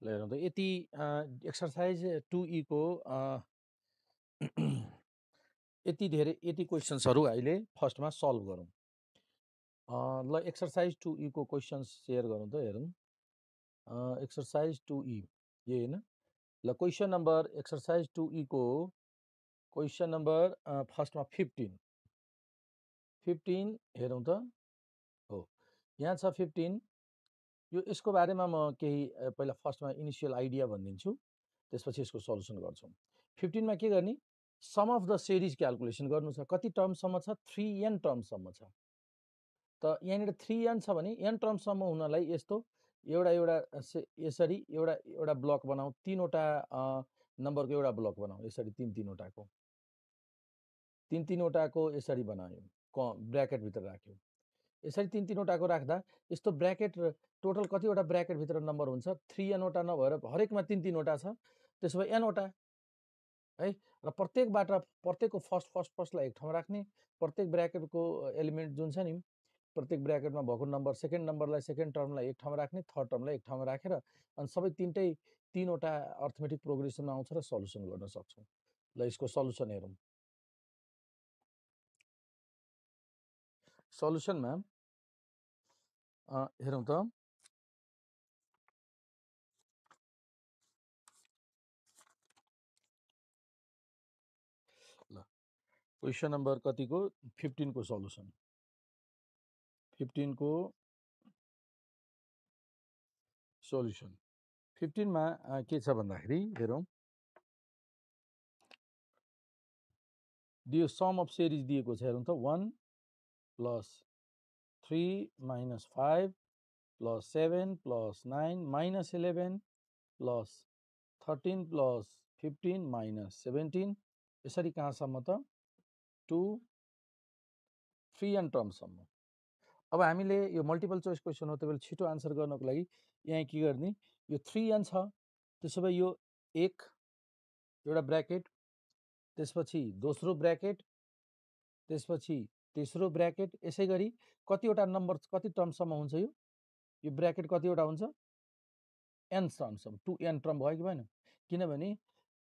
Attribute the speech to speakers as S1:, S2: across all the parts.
S1: ल हेरौँ त यति एक्सरसाइज 2E को यति क्वेसन्सहरू अहिले फर्स्टमा सल्भ गरौँ। ल एक्सरसाइज 2E को क्वेसन्स सेयर गरौँ त हेरौँ। एक्सरसाइज 2E ये होइन। ल क्वेसन नम्बर एक्सरसाइज 2E को क्वेसन नम्बर फर्स्टमा 15 हेरौँ त। हो यहाँ छ 15। यो यसको बारेमा म केही पहिला फर्स्टमा इनिसियल आइडिया भनिदिन्छु, त्यसपछि यसको सल्युसन गर्छौँ। 15 मा के गर्ने, sum of the series calculation गर्नु छ। कति टर्मसम्म छ, 3n टर्मसम्म छ। त यहाँनिर 3n छ भने n टर्मसम्म हुनलाई यस्तो एउटा यसरी एउटा ब्लक बनाऊ, तीनवटा नम्बरको एउटा ब्लक बनाऊ, यसरी तीनवटाको यसरी बनायो, ब्र्याकेटभित्र राख्यो। यसरी तीनवटाको राख्दा यस्तो ब्र्याकेट टोटल कतिवटा ब्र्याकेटभित्र नम्बर हुन्छ, 3n वटा नभएर हरेकमा तीनवटा छ, त्यसो भए n वटा है। र प्रत्येकको फर्स्टलाई एक ठाउँमा राख्ने, प्रत्येक ब्र्याकेटको एलिमेन्ट जुन छ नि, प्रत्येक ब्र्याकेटमा भएको नम्बर सेकेन्ड नम्बरलाई सेकेन्ड टर्मलाई एक ठाउँमा राख्ने, थर्ड टर्मलाई एक ठाउँमा राखेर अनि सबै तीनवटा अर्थमेटिक प्रोग्रेसनमा आउँछ र सल्युसन गर्न सक्छौँ। ल यसको सल्युसन हेरौँ। सल्युसनमा हेरौँ त। ल क्वेसन नम्बर कतिको, 15 को सल्युसन। 15 को सल्युसन 15 मा के छ भन्दाखेरि हेरौँ, दियो सम अफ सिरिज दिएको छ। हेरौँ त 1 + 3 - 5 + 7 + 9 - 11 + 13 + 15 - 17 यसरी कहाँसम्म त 2 3n टर्मसम्म। अब हामीले यो मल्टिपल चोइस क्वेसन हो, त्यसैले छिटो आन्सर गर्नको लागि यहाँ के गर्ने, यो 3n छ, त्यसो भए यो एउटा ब्र्याकेट, त्यसपछि दोस्रो ब्र्याकेट, त्यसपछि तेस्रो ब्र्याकेट, यसै गरी कतिवटा नम्बर कति टर्मसम्म हुन्छ यो ब्र्याकेट कतिवटा हुन्छ, n टर्मसम्म, 2n टर्म भयो कि भएन। किनभने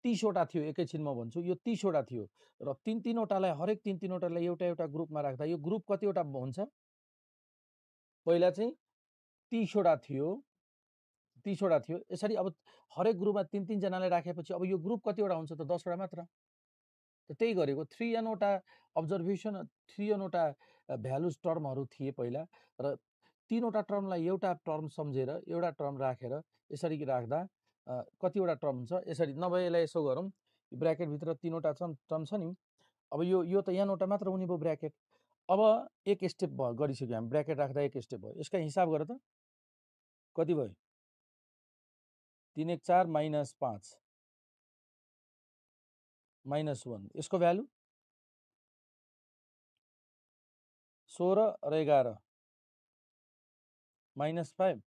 S1: 30 वटा थियो, एकैछिन म भन्छु, यो 30 वटा थियो र तीनवटालाई हरेक तीनवटालाई एउटा ग्रुपमा राख्दा यो ग्रुप कतिवटा हुन्छ, पहिला चाहिँ 30 वटा थियो, यसरी अब हरेक ग्रुपमा तीन जनालाई राखेपछि अब यो ग्रुप कतिवटा हुन्छ त 10 वटा मात्र। त त्यही गरेको 3n वटा अब्जर्भेसन, 3n वटा भ्यालुज टर्महरू थिए पहिला, र तीनवटा टर्मलाई एउटा टर्म सम्झेर एउटा टर्म राखेर यसरी राख्दा कतिवटा टर्म हुन्छ, यसरी नभए यसलाई यसो गरौँ, ब्र्याकेटभित्र तीनवटा टर्म छ नि, अब यो त n वटा मात्र हुने भयो ब्र्याकेट। अब एक स्टेप गरिसक्यो हामी, ब्र्याकेट राख्दा एक स्टेप भयो। यसका हिसाब गर त कति भयो, 3 1 4 -5 -1, यसको भ्यालु 16 र 11 -5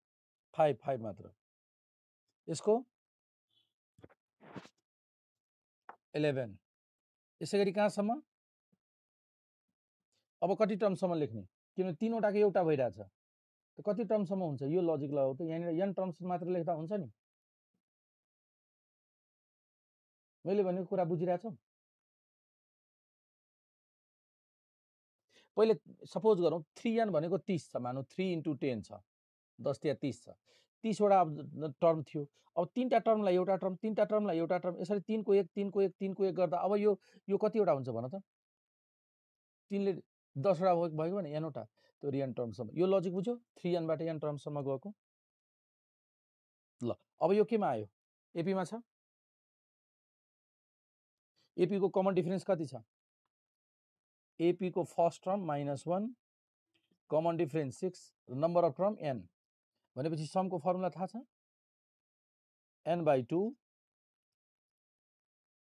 S1: 5 मात्र, यसको 11। यसै गरी कहाँसम्म, अब कति टर्मसम्म लेख्ने, किनभने तीनवटाको एउटा भइरहेछ, त कति टर्मसम्म हुन्छ, यो लजिक लगाऊ त। यहाँनिर n टर्म्स मात्र लेख्दा हुन्छ नि, मैले भनेको कुरा बुझिरहेछौ। पहिले सपोज गरौँ 3n भनेको 30 छ, मानौ 3 × 10 छ, 10 या 30 छ, 30 वटा टर्म थियो। अब तीनटा टर्मलाई एउटा टर्म, तीनटा टर्मलाई एउटा टर्म, यसरी 3 को 1 3 को 1 3 को 1 गर्दा अब यो कतिवटा हुन्छ भन त, 3 ले 10 वटा भयो भने n वटा, त्यो n टर्मसम्म। यो लजिक बुझ्यो, 3n बाट n टर्मसम्म गएको। ल अब यो केमा आयो, एपीमा छ। एपी को कमन डिफरेन्स कति छ, एपी को first term -1, common difference 6, number of term n, भनेपछि समको फर्मुला थाहा छ, n/2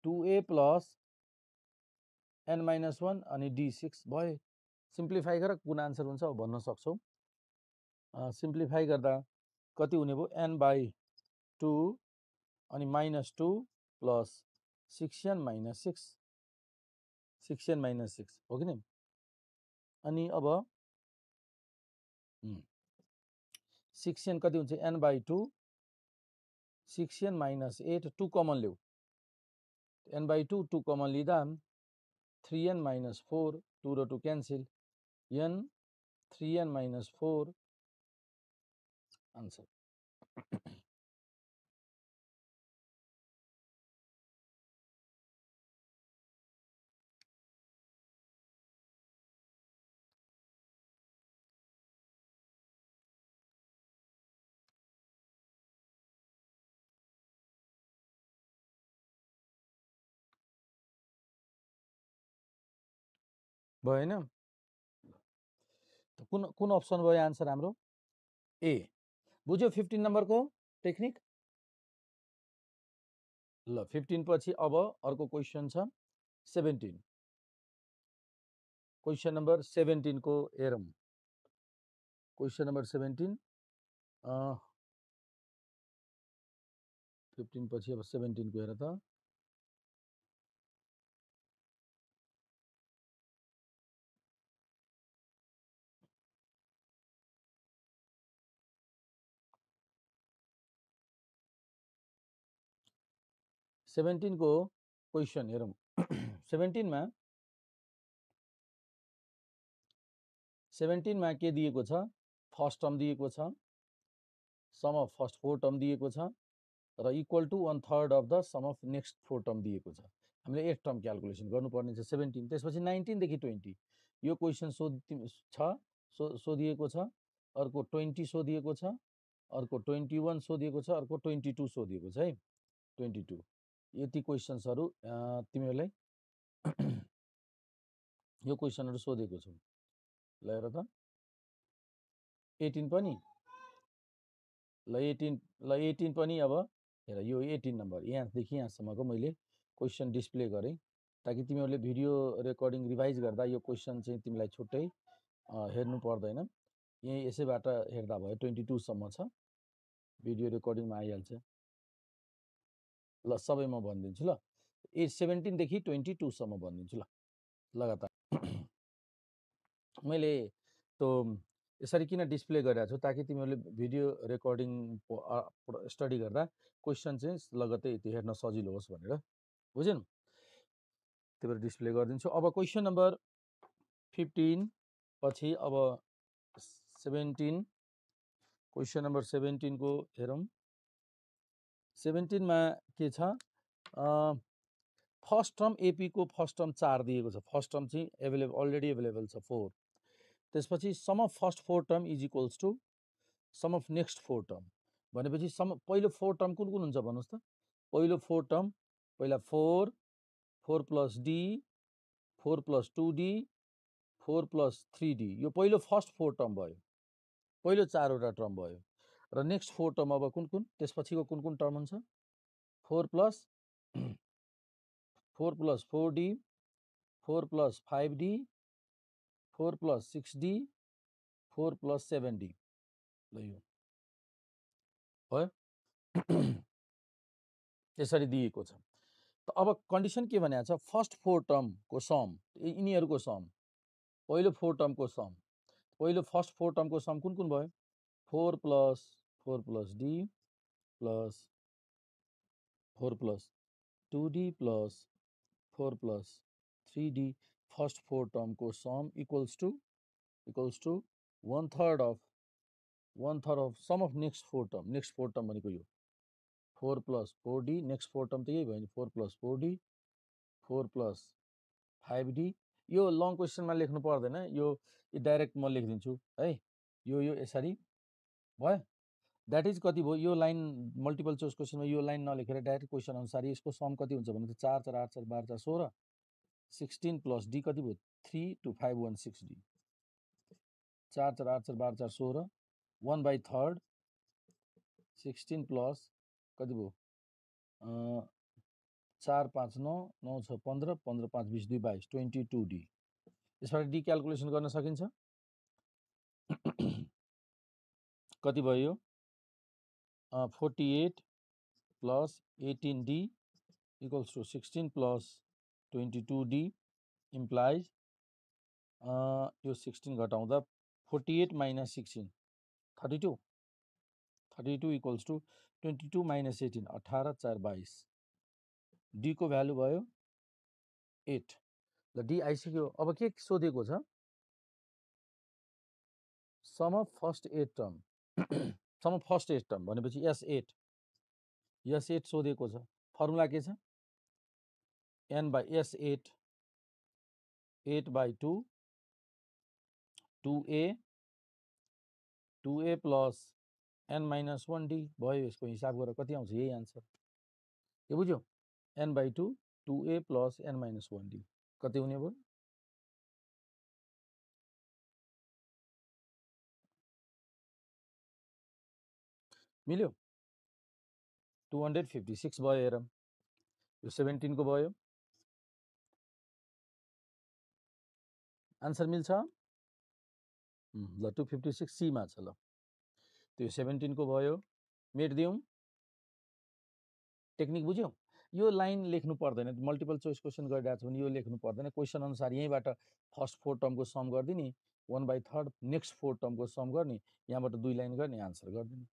S1: 2a + n - 1 अनि d6 भयो। सिम्प्लिफाई गरेर कुन आन्सर हुन्छ अब भन्न सक्छौ। सिम्प्लिफाई गर्दा कति हुने भयो, n/2 अनि -2 + 6n - 6 6n - 6 हो कि नै। अनि अब 6n कति हुन्छ, n/2 6n minus 8 2 कमन ल्याऊ n by 2 2 कमन लिँदा 3n minus 4 2 र 2 cancel n 3n minus 4 answer भएन कुन कुन अप्सन भयो आन्सर हाम्रो ए बुझ्यो 15 नम्बरको टेक्निक ल 15 पछि अब अर्को क्वेसन छ 17 क्वेसन नम्बर 17 को हेरौँ क्वेसन नम्बर 17 15 पछि अब 17 को हेर त 17 को क्वेसन हेरौँ 17 मा 17 मा के दिएको छ फर्स्ट टर्म दिएको छ सम अफ फर्स्ट 4 टर्म दिएको छ र equal to 1/3 of the sum of next 4 term दिएको छ हामीले 8 टर्म क्याल्कुलेसन गर्नुपर्ने छ 17 त्यसपछि 19 देखि 20 यो क्वेसन सोधिएको छ अर्को 20 सोधिएको छ अर्को 21 सोधिएको छ अर्को 22 सोधिएको छ है 22 यति क्वेसन्सहरु तिमीहरुलाई यो क्वेसनहरु सोधेको छु ल हेर त 18 पनि ल 18 पनि अब हेर यो 18 नम्बर यहाँदेखि यहाँसम्मको मैले क्वेसन डिस्प्ले गरेँ ताकि तिमीहरूले भिडियो रेकर्डिङ रिभाइज गर्दा यो क्वेसन चाहिँ तिमीलाई छुट्टै हेर्नु पर्दैन यही यसैबाट हेर्दा भयो 22 सम्म छ भिडियो रेकर्डिङमा आइहाल्छ ल सबै म भनिदिन्छु ल 17 देखि 22 सम्म भनिदिन्छु ल लगातार मैले त्यो यसरी किन डिस्प्ले गरिरहेको छु ताकि तिमीहरूले भिडियो रेकर्डिङ स्टडी गर्दा क्वेसन चाहिँ लगत्तै हेर्न सजिलो होस् भनेर बुझ्यौ त्यही भएर डिस्प्ले गरिदिन्छु अब क्वेसन नम्बर 15 पछि अब 17 क्वेसन नम्बर 17 को हेरौँ 17 मा के छ फर्स्ट टर्म एपी को फर्स्ट टर्म 4 दिएको छ फर्स्ट टर्म चाहिँ अलरेडी एभाइलेबल छ 4 त्यसपछि sum of first 4 term is equals to sum of next 4 term भनेपछि पहिलो 4 टर्म कुन कुन हुन्छ भन्नुस् त पहिलो 4 टर्म पहिला 4 4 plus D 4 plus 2d 4 plus 3d यो पहिलो फर्स्ट 4 टर्म भयो पहिलो 4 वटा टर्म भयो र नेक्स्ट 4 टर्म अब कुन कुन त्यसपछिको कुन कुन टर्म हुन्छ 4 plus 4d 4 plus 5d 4 plus 6d 4 plus 7d ल यो भयो यसरी दिएको छ त अब कन्डिसन के भनेको छ फर्स्ट 4 टर्म को सम यिनीहरुको सम पहिलो 4 टर्म को सम पहिलो फर्स्ट 4 टर्म को सम कुन कुन भयो 4 plus d plus 4 plus 2d plus 4 plus 3d first 4 term को sum equals to 1/3 of sum of next 4 term भनेको यो 4 प्लस 4d नेक्स्ट 4 टर्म त यही भयो नि 4 प्लस 4d 4 प्लस 5d यो लङ क्वेसनमा लेख्नु पर्दैन यो डाइरेक्ट म लेखिदिन्छु है यो यसरी भयो दैट इज कति भयो यो लाइन मल्टिपल चोइस क्वेसनमा यो लाइन नलेखेर डाइरेक्ट क्वेसन अनुसार यसको सम कति हुन्छ भने त 4 4 8 4 12 4 16 प्लस d कति भयो 3 2 5 1 6 d 4 4 8 4 12 4 16 1/3 16 प्लस कति भयो 4 5 9 9 6 15 15 5 20 2 22 22d यसबाट डी क्याल्कुलेसन गर्न सकिन्छ कति भयो 48 plus 18d equals to 16 plus 22d implies यो 16 घटाउँदा 48 minus 16 32 equals to 22 minus 18 18 4 22 d को भ्यालु भयो 8 ल डी आइसक्यो अब के सोधेको छ sum of first 8 term sum of first 8 term भनेपछि S8 सोधेको छ फर्मुला के छ n by S8 8 by 2 2a plus n minus 1d भयो यसको हिसाब गरेर कति आउँछ यही आन्सर के बुझ्यौ n by 2 2a plus n minus 1d कति हुने भयो मिल्यो 256 भयो हेरौँ यो 17 को भयो आन्सर मिल्छ ल 256 सी मा छ ल त्यो 17 को भयो मेट्दियौँ टेक्निक बुझ्यौ यो लाइन लेख्नु पर्दैन मल्टिपल चोइस क्वेसन गरिरहेको छ भने यो लेख्नु पर्दैन क्वेसन अनुसार यहीँबाट फर्स्ट 4 टर्मको सम गरिदिने 1/3 नेक्स्ट 4 टर्मको सम गर्ने यहाँबाट 2 लाइन गर्ने आन्सर गरिदिने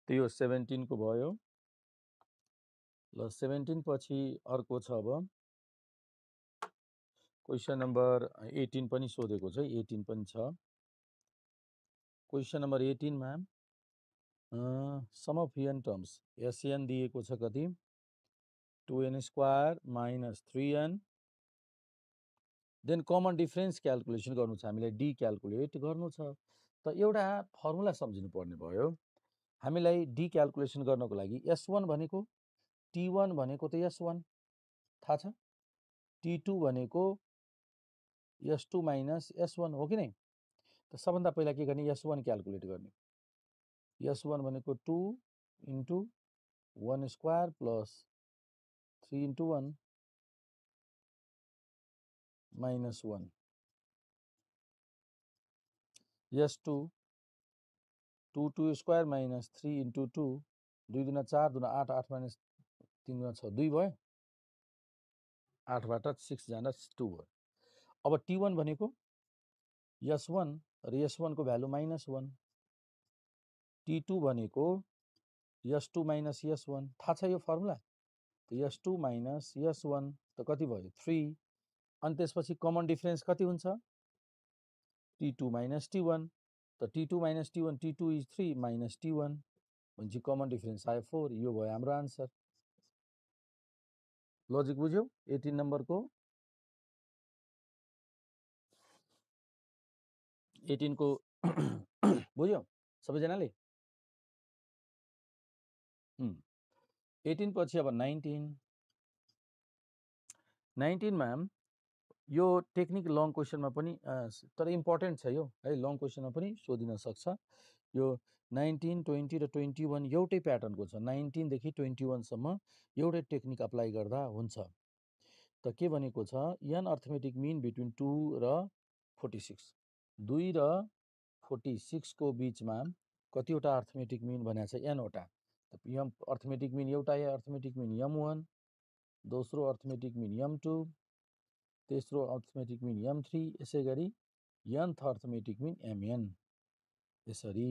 S1: त्यो यो 17 को भयो ल 17 पछि अर्को छ अब क्वेसन नम्बर 18 पनि सोधेको छ 18 पनि छ क्वेसन नम्बर 18 मा sum of n terms SN दिएको छ कति 2n square minus 3n then common difference calculation गर्नु छ हामीलाई डी क्याल्कुलेट गर्नु छ त एउटा फर्मुला सम्झिनु पर्ने भयो हामीलाई डी क्याल्कुलेसन गर्नको लागि S1 भनेको T1 भनेको त S1 थाहा छ T2 भनेको S2 माइनस S1 हो कि नै त सबभन्दा पहिला के गर्ने S1 क्याल्कुलेट गर्ने S1 भनेको 2 into 1 square plus 3 into 1 minus 1 S2 2 2 square minus 3 into 2 2 दुना 4 दुना 8 8 minus 3 दुना 6 2 भयो 8 बाट 6 जाँदा 2 भयो अब T1 भनेको S1 र S1 को भ्यालु -1 T2 भनेको S2 minus S1 थाहा छ यो फर्मुला S2 minus S1 त कति भयो 3 अनि त्यसपछि कमन डिफरेन्स कति हुन्छ T2 minus T1 त T2 minus T1 T2 is 3 minus T1 भनेपछि कमन डिफरेन्स आयो 4 यो भयो हाम्रो आन्सर लजिक बुझ्यौ 18 नम्बर को 18 को बुझ्यौ सबैजनाले 18 पछि अब 19 मा यो टेक्निक लङ क्वेसनमा पनि तर इम्पोर्टेन्ट छ यो है लङ क्वेसनमा पनि सोधिन सक्छ यो 19 20 र 21 एउटै प्याटर्नको छ 19 देखि 21 सम्म एउटै टेक्निक अप्लाई गर्दा हुन्छ त के भनेको छ n अर्थमेटिक मिन बिट्विन 2 र 46 2 र 46 को बीचमा कतिवटा अर्थमेटिक मिन भनेको छ n वटा यम अर्थमेटिक मिन एउटा अर्थमेटिक मिन m1 दोस्रो अर्थमेटिक मिन m2 तेस्रो अर्थमेटिक मिन m3 यसै गरी nth अर्थमेटिक मिन mn यसरी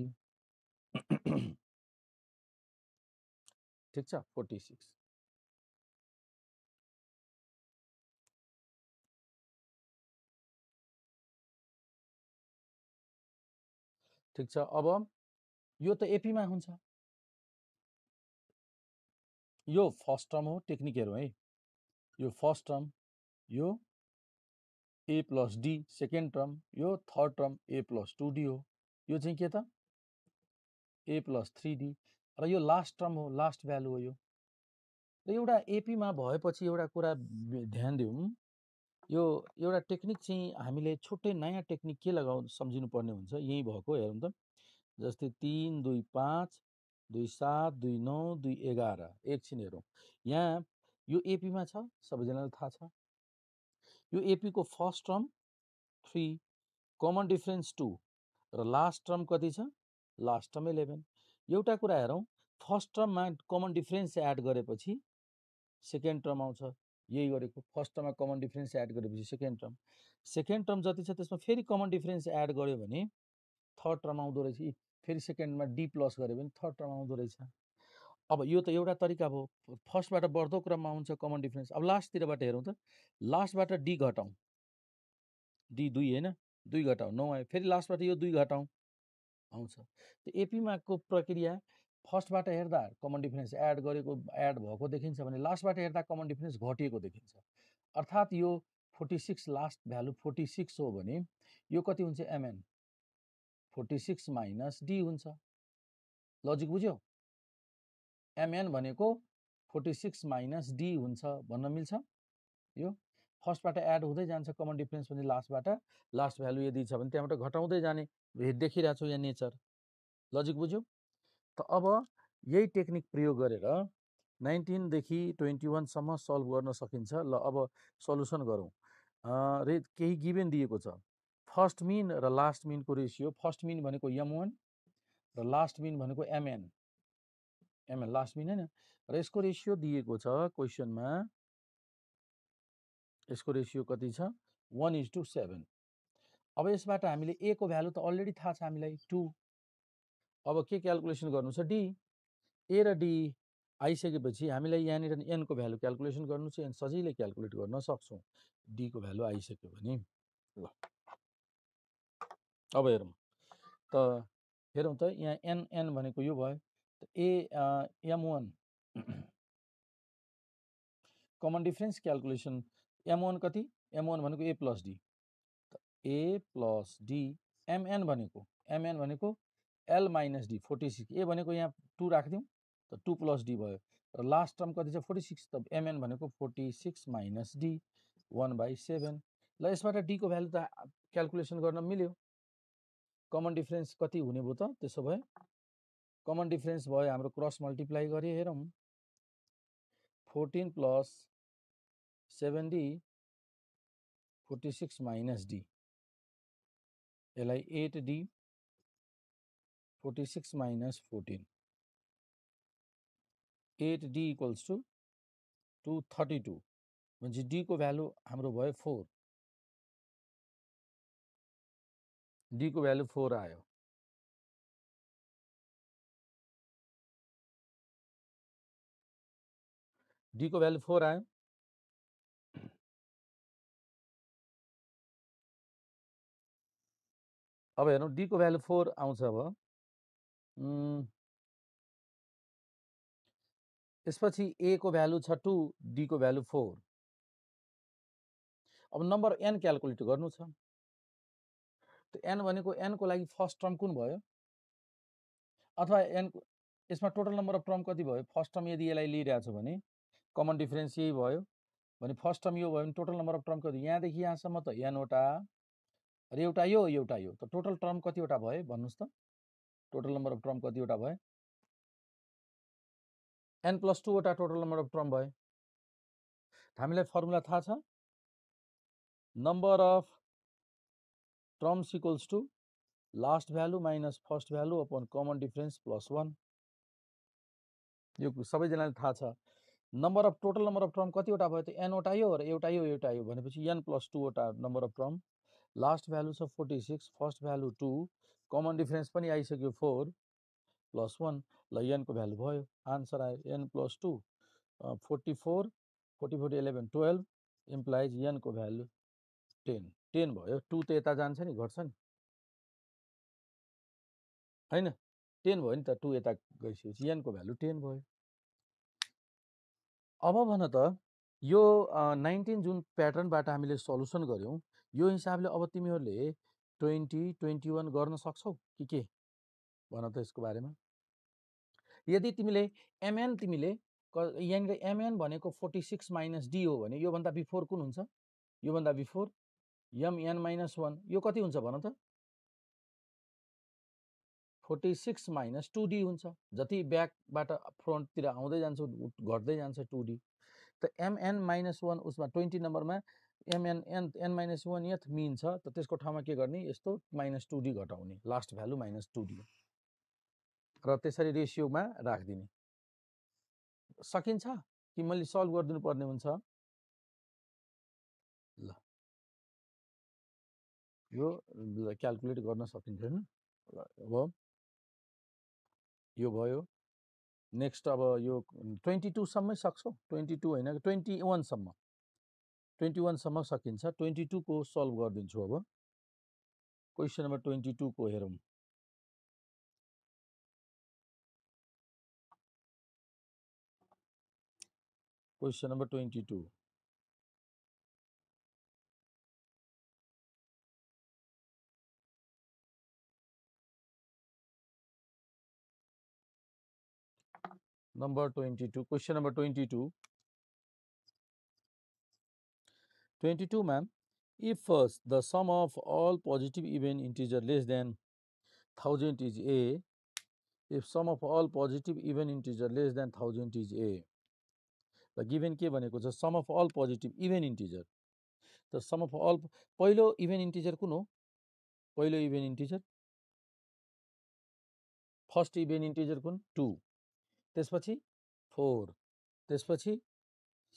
S1: ठीक छ 46 ठीक छ अब यो त एपी मा हुन्छ यो फर्स्ट टर्म हो टेक्निक हेरौँ है यो फर्स्ट टर्म यो a plus d second term यो third term a plus 2d हो यो चाहिँ के त a plus 3d र यो लास्ट टर्म हो लास्ट भ्यालु हो यो र एउटा एपी मा भएपछि एउटा कुरा ध्यान दिउँ यो एउटा टेक्निक चाहिँ हामीले छुट्टै नयाँ टेक्निक के लगाउन सम्झिनु पर्ने हुन्छ यही भएको हेरौँ त जस्तै 3 2 5 2 7 2 9 2 11 एकछिन हेरौँ यहाँ यो एपी मा छ सबैजनालाई थाहा छ यो एपी को फर्स्ट टर्म 3 कमन डिफरेन्स 2 र लास्ट टर्म कति छ लास्ट टर्म 11 एउटा कुरा हेरौँ फर्स्ट टर्ममा कमन डिफरेन्स एड गरेपछि सेकेन्ड टर्म आउँछ यही गरेको फर्स्ट टर्ममा कमन डिफरेन्स एड गरेपछि सेकेन्ड टर्म जति छ त्यसमा फेरि कमन डिफरेन्स एड गर्यो भने थर्ड टर्म आउँदो रहेछ फेरि सेकेन्डमा डी प्लस गऱ्यो भने थर्ड टर्म आउँदो रहेछ। अब यो त एउटा तरिका भयो, फर्स्टबाट बढ्दो क्रममा आउँछ कमन डिफरेन्स। अब लास्टतिरबाट हेरौँ त, लास्टबाट डी घटाउँ, डी 2 होइन, 2 घटाउँ 9 आयो, फेरि लास्टबाट यो 2 घटाउँ आउँछ। त्यो एपीमा को प्रक्रिया फर्स्टबाट हेर्दा कमन डिफरेन्स एड गरेको एड भएको देखिन्छ भने लास्टबाट हेर्दा कमन डिफरेन्स घटिएको देखिन्छ। अर्थात् यो 46 लास्ट भ्यालु 46 हो भने यो कति हुन्छ एमएन 46 माइनस डी हुन्छ। लजिक बुझ्यो? एमएन भनेको 46 माइनस डी हुन्छ भन्न मिल्छ। यो फर्स्टबाट एड हुँदै जान्छ कमन डिफरेन्स भने लास्टबाट, लास्ट भ्यालु यदि छ भने त्यहाँबाट घटाउँदै जाने देखिरहेको छु यहाँ नेचर। लजिक बुझ्यो? त अब यही टेक्निक प्रयोग गरेर 19 देखि 21 सम्म सल्भ गर्न सकिन्छ। ल अब सल्युसन गरौँ। केही गिभेन दिएको छ, फर्स्ट मिन र लास्ट मिनको रेसियो। फर्स्ट मिन भनेको m1 र लास्ट मिन भनेको mn, लास्ट मिन हैन, र यसको रेसियो दिएको छ क्वेसनमा। यसको रेसियो कति छ 1:7। अब यसबाट हामीले a को भ्यालु त अलरेडी थाहा छ हामीलाई 2। अब के क्याल्कुलेसन गर्नु छ, डी। ए र डी आइसकेपछि हामीलाई यहाँनिर n को भ्यालु क्याल्कुलेसन गर्नु छ। n सजिलै क्याल्कुलेट गर्न सक्छौँ डी को भ्यालु आइसक्यो भने। ल अब हेरौँ त, हेरौँ त यहाँ n भनेको यो भयो। ए m1 common difference calculation, m1 कति, m1 भनेको a plus D, a plus D, mn भनेको l माइनस डी 46, ए भनेको यहाँ 2 राखिदिउँ त 2 प्लस डी भयो, र लास्ट टर्म कति छ 46, त mn भनेको 46 माइनस डी 1/7। ल यसबाट डी को भ्यालु त क्याल्कुलेसन गर्न मिल्यो। कमन डिफरेन्स कति हुने भयो त, त्यसो भए कमन डिफरेन्स भयो हाम्रो क्रस मल्टिप्लाई गरे, हेरौँ 14 प्लस 7d 46 माइनस डी, यसलाई 8d 46 minus 14, 8d equals to 232, म्हणजे डी को भ्यालु हाम्रो भयो 4, डी को भ्यालु 4 आयो। डी को भ्यालु 4 आयो। अब हेरौँ डी को भ्यालु 4 आउँछ। अब यसपछि ए को भ्यालु छ 2, डी को भ्यालु 4। अब नम्बर n क्याल्कुलेट गर्नु छ। त n भनेको n को लागि फर्स्ट टर्म कुन भयो, अथवा n यसमा टोटल नम्बर अफ टर्म कति भयो। फर्स्ट टर्म यदि यसलाई लिइरहेको छ भने कमन डिफरेन्स यही भयो भने फर्स्ट टर्म यो भयो भने टोटल नम्बर अफ टर्म कति, यहाँदेखि यहाँसम्म त n वटा र एउटा यो त टोटल टर्म कतिवटा भयो भन्नुहोस् त, टोटल नम्बर अफ टर्म कतिवटा भयो, n + 2 वटा टोटल नम्बर अफ टर्म भयो। हामीलाई फर्मुला थाहा छ, number of terms equals to last value minus first value upon common difference plus 1। यो सबैजनाले थाहा छ। Number of total number of term कतिवटा भयो त n वटा यो र एउटा यो भनेपछि n + 2 वटा number of term. Last value छ 46, फर्स्ट भ्यालु 2, कमन डिफरेन्स पनि आइसक्यो 4 प्लस 1। ल n को भ्यालु भयो, आन्सर आयो n + 2 44, 44 11 12 इम्प्लाइज n को भ्यालु 10 भयो। 2 त यता जान्छ नि, घट्छ नि हैन, 10 भयो नि त, 2 यता गइसकेपछि n को भ्यालु 10 भयो। अब भन त यो 19 जुन प्याटर्नबाट हामीले सल्युसन गर्यौं, यो हिसाबले अब तिमीहरूले 20 21 गर्न सक्छौ कि के भन त यसको बारेमा। यदि तिमीले mn यहाँनिर mn भनेको 46 माइनस डी हो भने योभन्दा बिफोर कुन हुन्छ, योभन्दा बिफोर mn-1, यो कति हुन्छ भन त, 46 माइनस 2d हुन्छ। जति ब्याकबाट फ्रन्टतिर आउँदै जान्छ घट्दै जान्छ 2d। त mn-1 उसमा 20 नम्बरमा n-1 यथ मिन छ, त त्यसको ठाउँमा के गर्ने, यस्तो -2d घटाउने, लास्ट भ्यालु -2d, र त्यसरी रेसियोमा राखिदिने। सकिन्छ कि मैले सल्भ गरिदिनु पर्ने हुन्छ। ल यो क्याल्कुलेट गर्न सकिन्छ नि। अब यो भयो। नेक्स्ट अब यो 22 सम्मै सक्छौ, 22 होइन 21 सम्म, 21 सम्म सकिन्छ। 22 को सल्भ गरिदिन्छु अब। क्वेसन नम्बर 22 को हेरौँ। Question number 22। Number 22, question number 22. 22, ma'am. If first the sum of all positive even integer less than 1000 is a, if sum of all positive even integer less than 1000 is a, the given के भनेको छ sum of all positive even integer. The sum of all पहिलो even integer कुन हो? पहिलो even integer first even integer कुन 2, त्यसपछि 4, त्यसपछि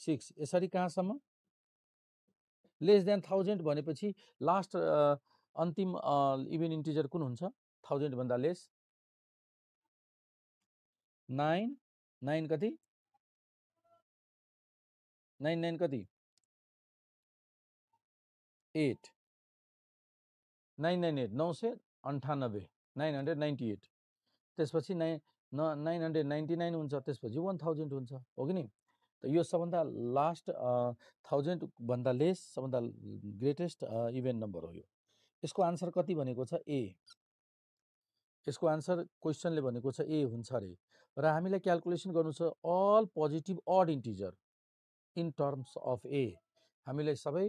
S1: 6, यसरी कहाँसम्म लेस देन 1000 भनेपछि लास्ट अन्तिम इभन इन्टिजर कुन हुन्छ? 1000 भन्दा लेस 9, 9 कति 9 9 कति 8, 998 998 998, त्यसपछि 999 हुन्छ, त्यसपछि 1000 हुन्छ, हो कि नि? त यो सबभन्दा लास्ट 1000 भन्दा लेस सबभन्दा ग्रेटेस्ट इभेन नम्बर हो यो। यसको आन्सर कति भनेको छ? ए। यसको आन्सर क्वेसनले भनेको छ ए हुन्छ अरे। र हामीलाई क्याल्कुलेसन गर्नु छ all positive odd integer in terms of a. हामीलाई सबै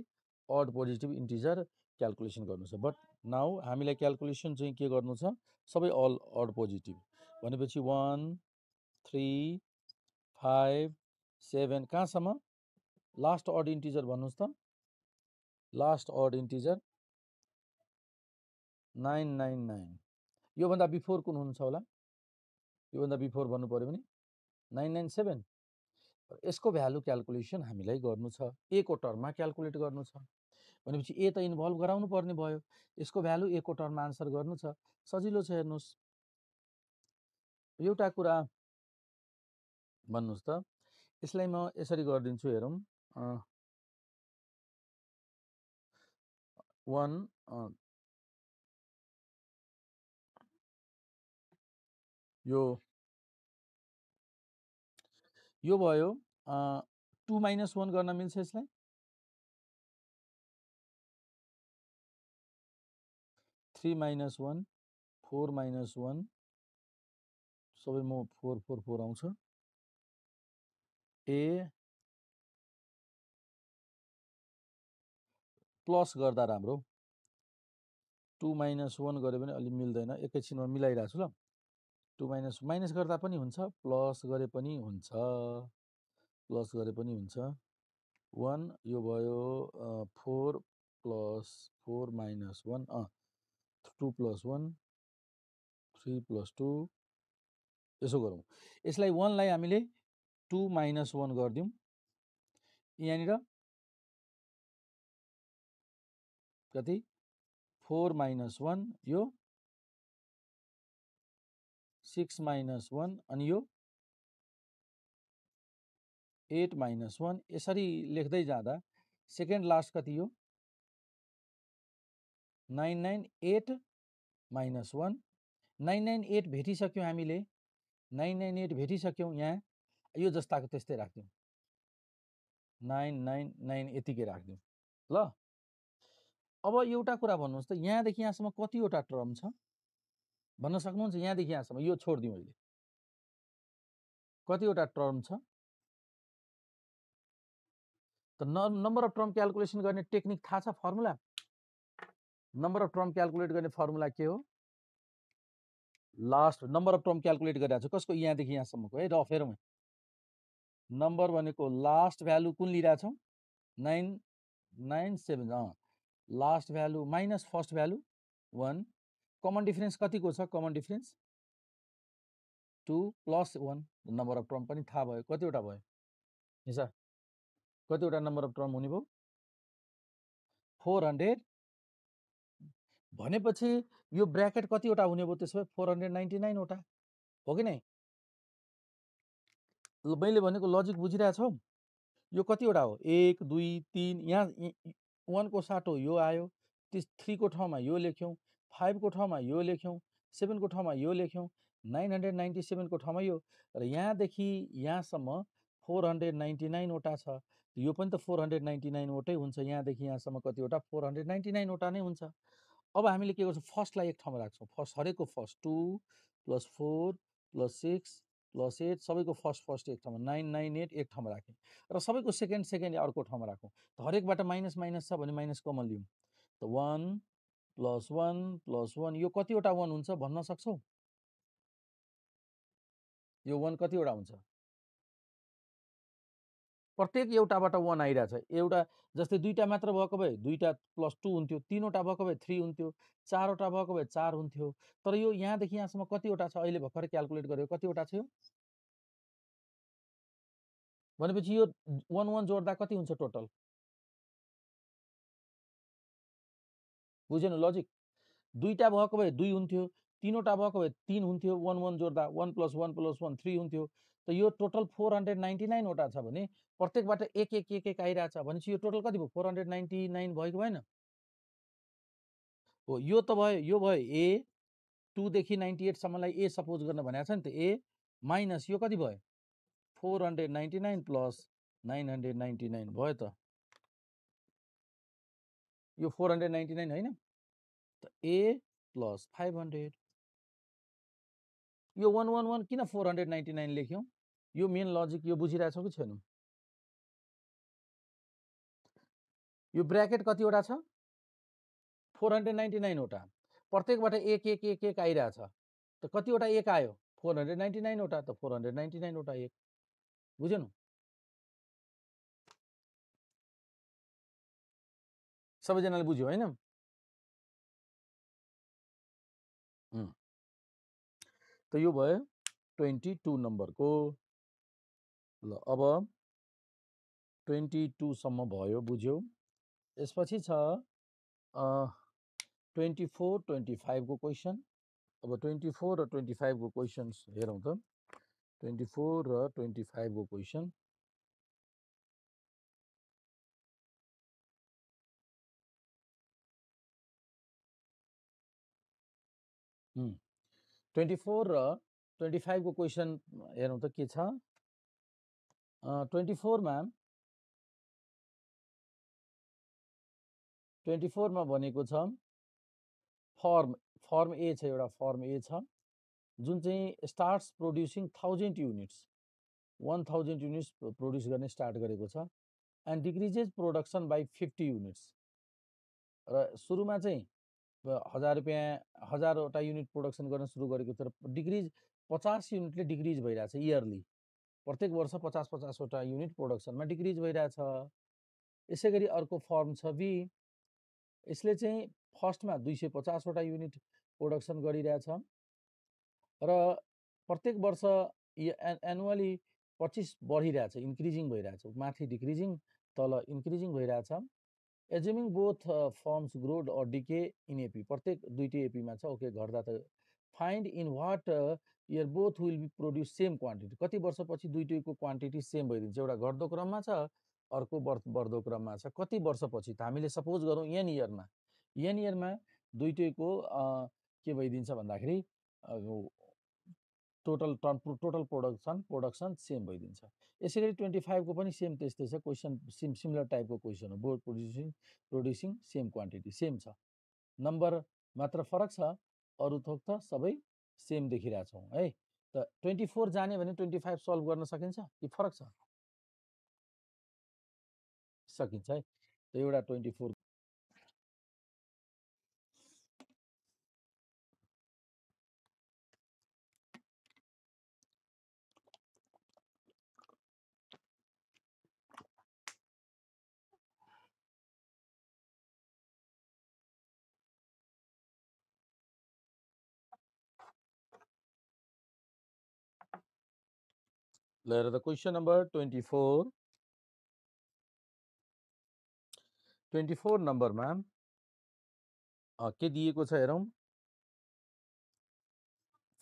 S1: अड पोजिटिभ इन्टिजर क्याल्कुलेसन गर्नु छ। बट नाउ हामीलाई क्याल्कुलेसन चाहिँ के गर्नु छ? सबै अल अड पोजिटिभ भनेपछि 1 3 5 7 कहाँसम्म लास्ट अड इन्टिजर भन्नुहोस् त? Last odd integer 999। योभन्दा बिफोर कुन हुन्छ होला? योभन्दा बिफोर भन्नु पर्यो भने 997। यसको भ्यालु क्याल्कुलेसन हामीलाई गर्नु छ, ए को टर्ममा क्याल्कुलेट गर्नु छ भनेपछि ए त इन्भल्भ गराउनु पर्ने भयो। यसको भ्यालु ए को टर्ममा आन्सर गर्नु छ। सजिलो छ, हेर्नुहोस्। एउटा कुरा भन्नुहोस् त, यसलाई म यसरी गरिदिन्छु, हेरौँ। 1 यो भयो। 2 - 1 गर्न मिल्छ यसलाई? 3 - 1 4 - 1 सबै म 4 4 4 आउँछ। ए प्लस गर्दा राम्रो। 2 - 1 गऱ्यो भने अलि मिल्दैन, एकैछिनमा मिलाइरहेको छु ल। 2 माइनस गर्दा पनि हुन्छ, प्लस गरे पनि हुन्छ, प्लस गरे पनि हुन्छ। 1 यो भयो 4 + 4 - 1 2 + 1 3 + 2। यसो गरौँ, यसलाई 1 लाई हामीले 2 - 1 गरिदिउँ। यहाँनिर कति 4 - 1 यो 6 - 1 अनि यो 8 - 1 यसरी लेख्दै जाँदा सेकेन्ड लास्ट कति यो 998 - 1 998 भेटिसक्यौँ हामीले। 998 भेटिसक्यौँ। यहाँ यो जस्ताको त्यस्तै राख्दिउँ, 999 यतिकै राख्दिउँ ल। अब एउटा कुरा भन्नुहोस् त, यहाँदेखि यहाँसम्म कतिवटा टर्म छ भन्न सक्नुहुन्छ? यहाँदेखि यहाँसम्म यो छोडिदिउँ, अहिले कतिवटा टर्म छ त? नम्बर अफ टर्म क्याल्कुलेसन गर्ने टेक्निक थाहा छ? Formula number of term calculate गर्ने फर्मुला के हो? Last number of term calculate गरिरहेको छु कसको? यहाँदेखि यहाँसम्मको है। र फेरौँ, नम्बर भनेको लास्ट भ्यालु कुन लिइरहेछौँ? 997। Last value minus first value 1। Common difference कतिको छ? Common difference 2 + 1। Number of term पनि थाहा भयो। कतिवटा भयो हिसाब? कतिवटा नम्बर अफ टर्म हुने भयो? 400। भनेपछि यो ब्र्याकेट कतिवटा हुने भयो त्यसो भए? 499 वटा। हो कि नै? मैले भनेको लजिक बुझिरहेछौ? यो कतिवटा हो? 1 2 3 यहाँ 1 को साटो यो आयो, 3 को ठाउँमा यो लेख्यौँ, 5 को ठाउँमा यो लेख्यौँ, 7 को ठाउँमा यो लेख्यौँ, 997 को ठाउँमा यो, र यहाँदेखि यहाँसम्म 499 वटा छ। यो पनि त 499 वटै हुन्छ। यहाँदेखि यहाँसम्म कतिवटा? 499 वटा नै हुन्छ। अब हामीले के गर्छौँ? फर्स्टलाई एक ठाउँमा राख्छौँ। फर्स्ट हरेकको फर्स्ट 2 + 4 + 6 + 8 सबैको फर्स्ट एक ठाउँमा 998 एक ठाउँमा राख्यौँ, र सबैको सेकेन्ड अर्को ठाउँमा राखौँ। त हरेकबाट माइनस माइनस छ भने माइनस कमन लिउँ। त 1 + 1 + 1 यो कतिवटा 1 हुन्छ भन्न सक्छौ? यो 1 कतिवटा हुन्छ? प्रत्येक एउटाबाट 1 आइरहेछ। एउटा जस्तै दुईटा मात्र भएको भए 2टा + 2 हुन्थ्यो, 3वटा भएको भए 3 हुन्थ्यो, 4वटा भएको भए 4 हुन्थ्यो। तर यो यहाँदेखि यहाँसम्म कतिवटा छ? अहिले भर्खरै क्याल्कुलेट गर्यो, कतिवटा छ यो? भनेपछि यो 1 1 जोड्दा कति हुन्छ टोटल? बुझेन लजिक? दुईटा भएको भए 2 हुन्थ्यो, 3वटा भएको भए 3 हुन्थ्यो, 1 1 जोड्दा 1 + 1 + 1 3 हुन्थ्यो। त यो टोटल 499 वटा छ भने प्रत्येकबाट एक एक एक एक आइरहेछ भनेपछि यो टोटल कति भयो? 499 भएको भएन? हो, यो त भयो, यो भयो ए 2 देखि 98 सम्मलाई ए सपोज गर्न भनेको छ नि त। ए माइनस यो कति भयो? 499 + 999 भयो त। यो 499 होइन? त ए + 500। यो 111 किन 499 लेख्यौँ? यो मेन लजिक यो बुझिरहेछौ कि छैनौ? यो ब्र्याकेट कतिवटा छ? 499 वटा। प्रत्येकबाट एक एक एक एक आइरहेछ। त कतिवटा एक आयो? 499 वटा। त 499 वटा एक। बुझेनौ? सबैजनाले बुझ्यो होइन? त यो भयो 22 नम्बरको। ल अब 22 सम्म भयो, बुझ्यौ? यसपछि छ 24 25 को क्वेसन। अब 24 र 25 को क्वेसन्स हेरौँ त। 24 र 25 को क्वेसन। हुँ 24 र 25 को क्वेसन हेरौँ त के छ। 24 मा 24 मा भनेको छ फर्म ए छ, एउटा फर्म ए छ जुन चाहिँ starts producing 1000 units 1000 units produce गर्ने स्टार्ट गरेको छ and decreases production by 50 units. र सुरुमा चाहिँ 1000 रुपियाँ 1000वटा युनिट प्रोडक्सन गर्न सुरु गरेको छ, र डिक्रिज 50 युनिटले डिक्रिज भइरहेछ इयरली। प्रत्येक वर्ष 50 वटा युनिट प्रोडक्सनमा डिक्रिज भइरहेछ। यसै गरी अर्को फर्म छ बी। यसले चाहिँ फर्स्टमा 250 वटा युनिट प्रोडक्सन गरिरहेछ र प्रत्येक वर्ष एनुअली 25 बढिरहेछ, इन्क्रिजिङ भइरहेछ। माथि डिक्रिजिङ, तल इन्क्रिजिङ भइरहेछ। Assuming both farms grow or decay in AP, प्रत्येक दुईटै एपीमा छ। ओके, घट्दा त find in what year both will be produce same quantity. कति वर्षपछि दुईटैको क्वान्टिटी सेम भइदिन्छ? एउटा घट्दो क्रममा छ, अर्को बढ्दो क्रममा छ। कति वर्षपछि? त हामीले सपोज गरौँ एन इयरमा। एन इयरमा दुईटैको के भइदिन्छ भन्दाखेरि टोटल प्रोडक्सन सेम भइदिन्छ। यसै गरी 25 को पनि सेम त्यस्तै छ। क्वेसन सिमिलर टाइपको क्वेसन हो। Both producing same quantity, same छ। नम्बर मात्र फरक छ, अरू थोक त सबै सेम देखिरहेछौँ है। त 24 जाने भने 25 सल्भ गर्न सकिन्छ कि फरक छ? सकिन्छ है। त एउटा 24 हेर त। क्वेसन नम्बर 24 नम्बरमा के दिएको छ हेरौँ।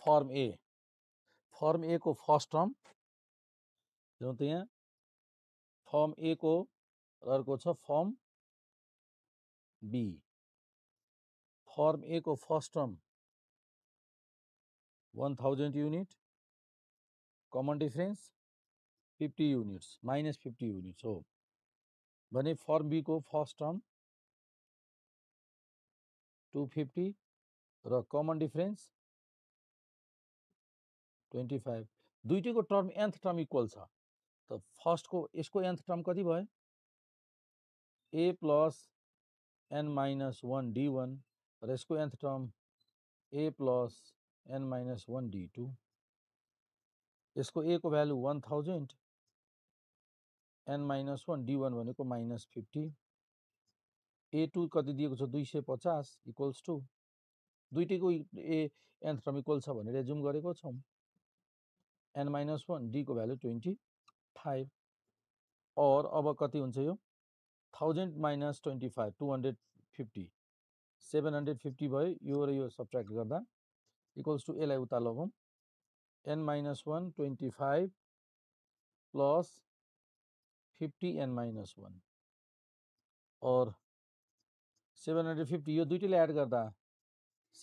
S1: फर्म ए फर्म ए को फर्स्ट टर्म हेरौँ त यहाँ फर्म ए को अर्को छ फर्म बी। फर्म ए को first term 1000 unit, common difference 50 units minus 50 units हो भने फर्म बी को फर्स्ट टर्म 250 र कमन डिफरेन्स 25। दुईटैको टर्म nth टर्म इक्वल छ त फर्स्टको यसको nth टर्म कति भयो a plus n minus 1 d1 र यसको nth term a plus n minus 1 d2। यसको a को भ्यालु 1000 n माइनस 1 d1 भनेको माइनस 50। a2 कति दिएको छ 250 इक्वल्स टु दुईटैको a nth टर्म इक्वल छ भनेर एजुम गरेको छौँ। n माइनस 1 d को भ्यालु 25 और अब कति हुन्छ यो 1000 माइनस 25 250 750 भयो यो र यो सब्ट्र्याक्ट गर्दा इक्वल्स टु यसलाई उता लगाउँ n minus 1 25 plus 50 n minus 1 और 750 यो दुईटैले एड गर्दा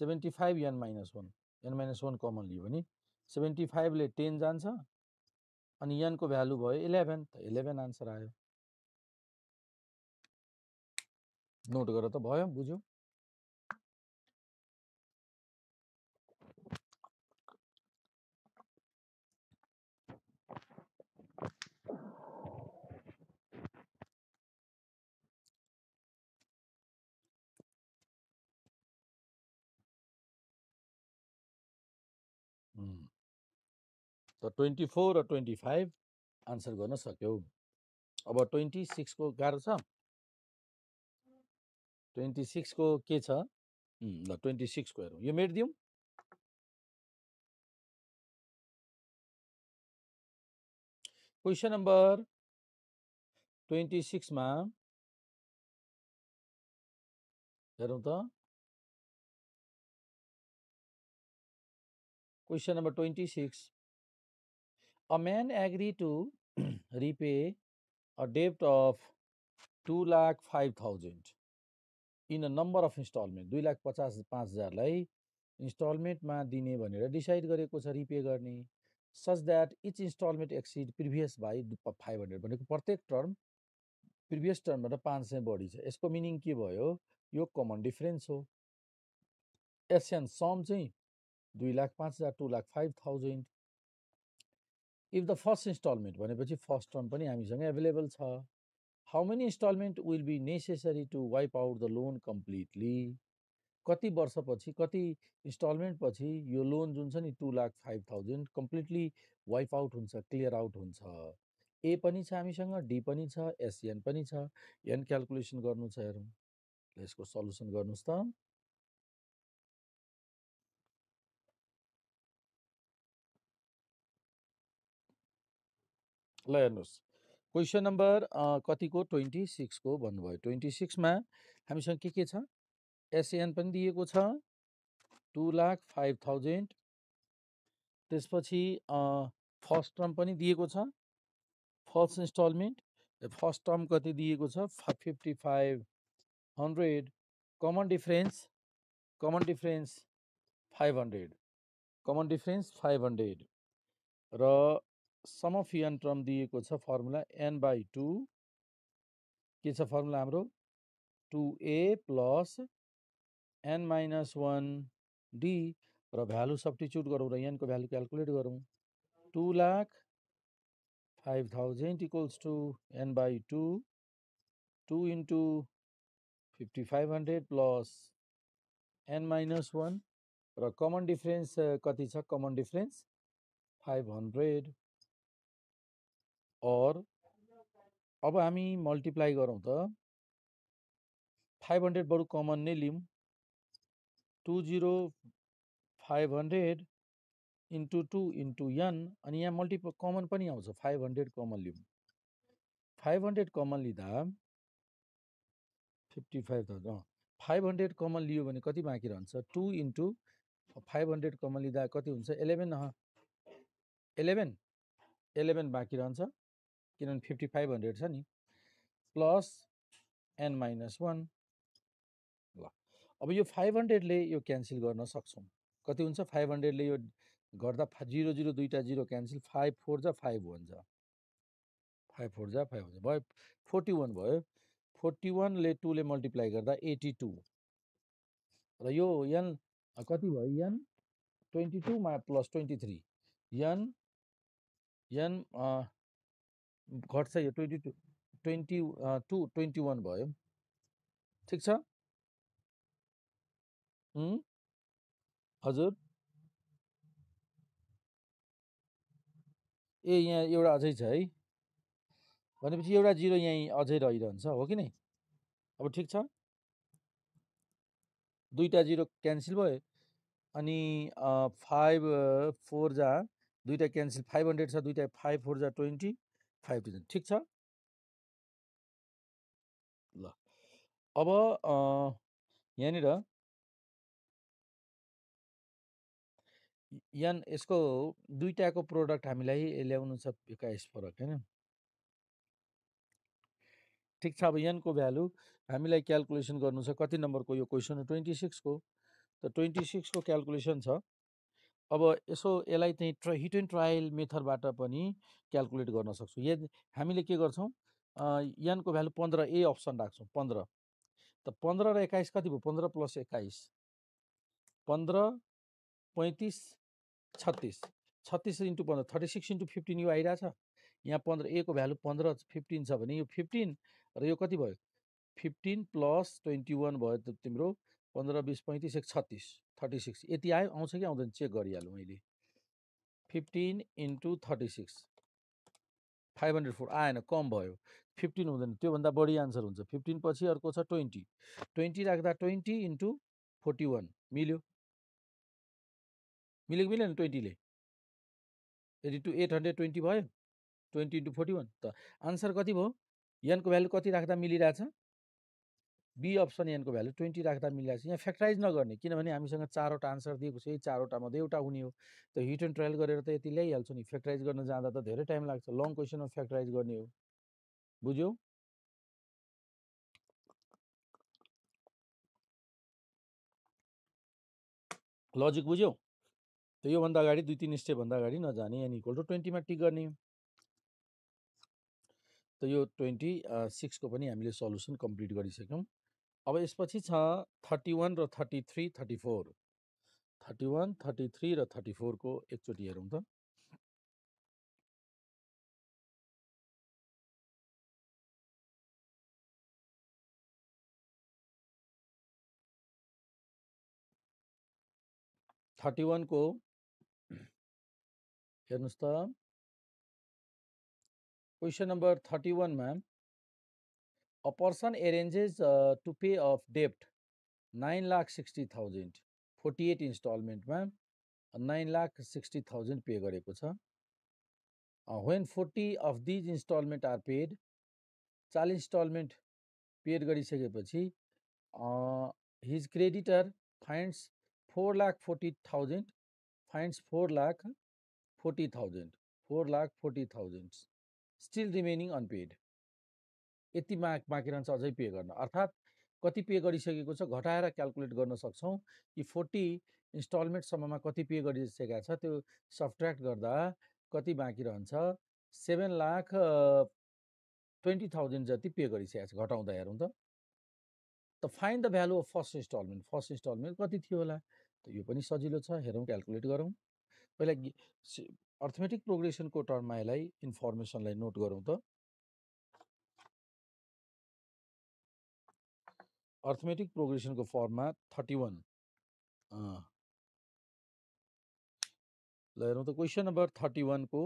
S1: 75 n minus 1 n minus 1 common लियो भने 75 ले 10 जान्छ अनि n को भ्यालु भयो 11 त 11 आन्सर आयो। नोट गर त भयो बुझ्यौ। त 24 र 25 आन्सर गर्न सक्यौ। अब 26 को गाह्रो छ। 26 को के छ ल 26 को हेरौँ यो मेट दिउँ। क्वेसन नम्बर 26 मा हेरौँ त question number 26 a man agreed to repay a debt of 2,05,000 in a number of installment 2,55,000 इन्स्टलमेन्टमा दिने भनेर डिसाइड गरेको छ रिपे गर्ने such that each instalment exceed previous by 500 भनेको प्रत्येक टर्म प्रिभियस टर्मबाट 500 बढी छ। यसको मिनिङ के भयो यो कमन डिफरेन्स हो। एसएन सम चाहिँ 2,05,000 2,05,000 इफ द फर्स्ट इन्स्टलमेन्ट भनेपछि फर्स्ट टर्म पनि हामीसँग एभाइलेबल छ। How many instalment will be necessary to wipe out the loan completely कति वर्षपछि कति इन्स्टलमेन्ट पछि यो लोन जुन छ नि 2,05,000 कम्प्लिटली वाइप आउट हुन्छ क्लियर आउट हुन्छ। ए पनि छ हामीसँग डी पनि छ एसएन पनि छ एन क्यालकुलेसन गर्नु छ हेरौँ यसको सल्युसन गर्नुस् त। ल हेर्नुहोस् क्वेसन नम्बर कतिको 26 को भन्नुभयो। 26 मा हामीसँग के छ एसएन पनि दिएको छ 2,05,000 त्यसपछि फर्स्ट टर्म पनि दिएको छ फर्स्ट इन्स्टलमेन्ट फर्स्ट टर्म कति दिएको छ 5,500 कमन डिफरेन्स 500 कमन डिफरेन्स 500 र सम अफ एन टर्म दिएको छ फर्मुला n बाई 2 के छ फर्मुला हाम्रो 2a plus n minus 1 d र भ्यालु सब्स्टिट्युट गरौँ र n को भ्यालु क्यालकुलेट गरौँ 2,05,000 equals to n by 2 2 into 5,500 plus n minus 1 र कमन डिफरेन्स कति छ कमन डिफरेन्स 500 और अब हामी मल्टिप्लाई गरौँ त 500 बरु कमन नै लिउँ 20,500 इन्टु 2 इन्टु n अनि यहाँ मल्टिपल कमन पनि आउँछ 500 कमन लिउँ 500 कमन लिँदा 55,000 500 कमन लियो भने कति बाँकी रहन्छ 2 इन्टु 500 कमन लिँदा कति हुन्छ 11 11 बाँकी रहन्छ किनभने 5500 छ नि प्लस n माइनस 1 ल अब यो 500 ले यो क्यान्सल गर्न सक्छौँ कति हुन्छ 500 ले यो गर्दा 0 0 दुईटा 0 क्यान्सल 5 4 जा 5 1 जा 5 4 जा 5 1 भयो 41 भयो 41 ले 2 ले मल्टिप्लाई गर्दा 82 र यो n कति भयो n 22 मा प्लस 23 n n घट्छ यो 22 21 भयो ठिक छ हजुर ए यहाँ एउटा अझै छ है भनेपछि एउटा जिरो यहीँ अझै रहिरहन्छ हो कि नै अब ठिक छ दुईटा जिरो क्यान्सल भयो अनि 5 4 जा दुईटा क्यान्सल 500 छ दुईटा 5 4 जा 20 5000 ठिक छ ल अब यहाँनिर यसको दुईटाको प्रोडक्ट हामीलाई ल्याउनु छ 21 फरक हैन ठिक छ अब यनको भ्यालु हामीलाई क्याल्कुलेसन गर्नु छ कति नम्बरको यो क्वेसन हो 26 को त 26 को क्याल्कुलेसन छ अब यसो यसलाई चाहिँ हिट एन्ड ट्रायल मेथडबाट पनि क्याल्कुलेट गर्न सक्छौँ यदि हामीले के गर्छौँ यनको भ्यालु 15 ए अप्सन राख्छौँ 15 त 15 र 21 कति भयो 15 प्लस 21 15 35 36 36 इन्टु 15 36 इन्टु 15 यो आइरहेछ यहाँ 15 ए को भ्यालु 15 15 छ भने यो 15 र यो कति भयो 15 प्लस 21 भयो त तिम्रो 15 20 35 1 36 36 यति आयो आउँछ कि आउँदैन चेक गरिहालौँ मैले 15 इन्टु 36 504 आएन कम भयो 15 हुँदैन त्योभन्दा बढी आन्सर हुन्छ 15 पछि अर्को छ 20 20 राख्दा 20 इन्टु 41 मिल्यो मिलेको मिलेन 20 ले यदि 820 भयो 20 इन्टु 41 त आन्सर कति भयो यनको भ्यालु कति राख्दा मिलिरहेछ बी अप्सन एनको भ्यालु 20 राख्दा मिलिरहेको छ यहाँ फ्याक्टराइज नगर्ने किनभने हामीसँग चारवटा आन्सर दिएको छ यही चारवटा मध्ये एउटा हुने हो त हिट एन्ड ट्रायल गरेर त यति ल्याइहाल्छु नि फ्याक्टराइज गर्न जाँदा त धेरै टाइम लाग्छ लङ क्वेसनमा फ्याक्टराइज गर्ने हो बुझ्यौ लजिक बुझ्यौ त योभन्दा अगाडि 2-3 स्टेपभन्दा अगाडि नजाने एन इक्वल टु 20 मा टिक गर्ने त यो 26 को पनि हामीले सल्युसन कम्प्लिट गरिसक्यौँ अब यसपछि छ 31 र 33 34 31 33 र 34 को एकचोटि हेरौँ त 31 को हेर्नुस् त क्वेसन नम्बर 31 मा a person arranges to pay of debt 9,60,000 48 installment मा 9,60,000 पे गरेको छ when 40 of these installment are paid 40 installment paid गरिसकेपछि his creditor finds 4,40,000 finds 4,40,000 4,40,000 still remaining unpaid यति बाँकी रहन्छ अझै पे गर्न अर्थात् कति पे गरिसकेको छ घटाएर क्याल्कुलेट गर्न सक्छौँ कि 40 इन्स्टलमेन्टसम्ममा कति पे गरिसकेका छ त्यो सब्ट्र्याक्ट गर्दा कति बाँकी रहन्छ 7,20,000 जति पे गरिसकेको छ घटाउँदा हेरौँ त find the value of first instalment कति थियो होला त यो पनि सजिलो छ हेरौँ क्याल्कुलेट गरौँ पहिला अर्थमेटिक प्रोग्रेसनको टर्ममा यसलाई इन्फर्मेसनलाई नोट गरौँ त अर्थमेटिक प्रोग्रेसनको फर्ममा 31 ल हेरौँ त क्वेसन नम्बर 31 को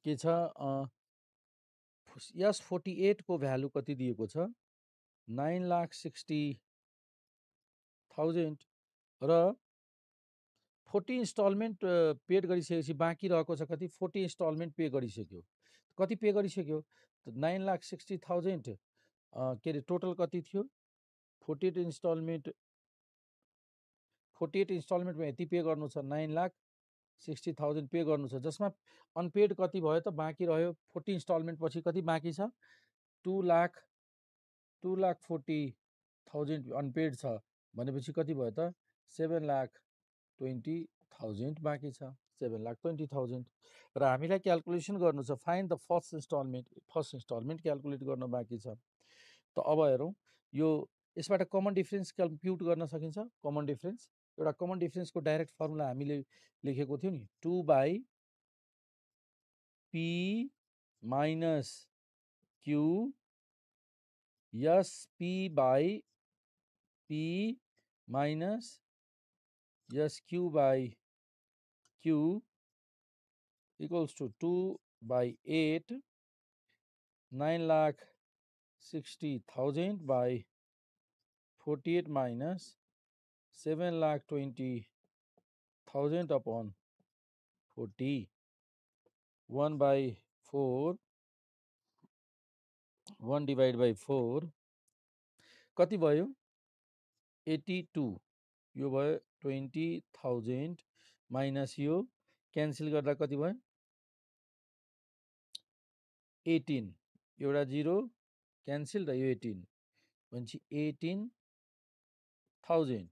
S1: के छ यस 48 को भ्यालु कति दिएको छ 9,60,000 र 40 इन्स्टलमेन्ट पेड गरिसकेपछि बाँकी रहेको छ कति 40 इन्स्टलमेन्ट पे गरिसक्यो कति पे गरिसक्यो 9,60,000 के अरे टोटल कति थियो 48 इन्स्टलमेन्टमा यति पे गर्नु छ 9 लाख 60,000 पे गर्नु छ, जसमा अनपेड कति भयो त बाँकी रह्यो 40 इन्स्टलमेन्ट पछि कति बाँकी छ 2,40,000 अनपेड छ भनेपछि कति भयो त 7,20,000 बाँकी छ 7,20,000 र हामीलाई क्याल्कुलेसन गर्नु छ find the first instalment calculate गर्न बाँकी छ। त अब हेरौँ यो यसबाट कमन डिफरेन्स कम्प्युट गर्न सकिन्छ। कमन डिफरेन्स एउटा कमन डिफरेन्सको डाइरेक्ट फर्मुला हामीले लेखेको थियौँ नि 2/p minus q yes p/p minus yes q/q equals to 2/8 9,60,000 by 48 minus 7,20,000 upon 40 1/4 1 divided by 4 कति भयो 82 यो भयो 20,000 माइनस यो क्यान्सल गर्दा कति भयो 18 एउटा 0 क्यान्सल र यो 18 भनेपछि 18,000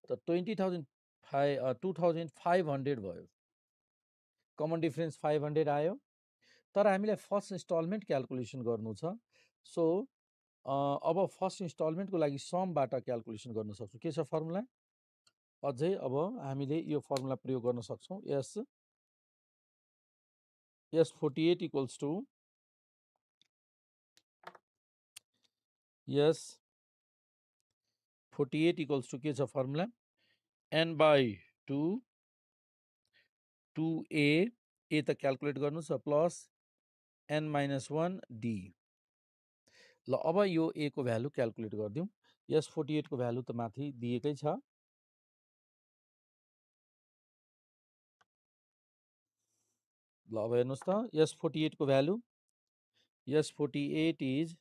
S1: त 2,500 भयो। कमन डिफरेन्स 500 आयो। तर हामीलाई फर्स्ट इन्स्टलमेन्ट क्याल्कुलेसन गर्नु छ। सो अब फर्स्ट इन्स्टलमेन्टको लागि समबाट क्याल्कुलेसन गर्न सक्छौँ। के छ फर्मुला अझै अब हामीले यो फर्मुला प्रयोग गर्न सक्छौँ। यस 48 इक्वल्स टु यस 48 इक्वल्स टु के छ फर्मुला n/2 2a ए त क्याल्कुलेट गर्नु छ प्लस n-1 d। ल अब यो a को भ्यालु क्याल्कुलेट गरिदिउँ। यस 48 को भ्यालु त माथि दिएकै छ। ल अब हेर्नुहोस् त यस 48 को भ्यालु यस 48 इज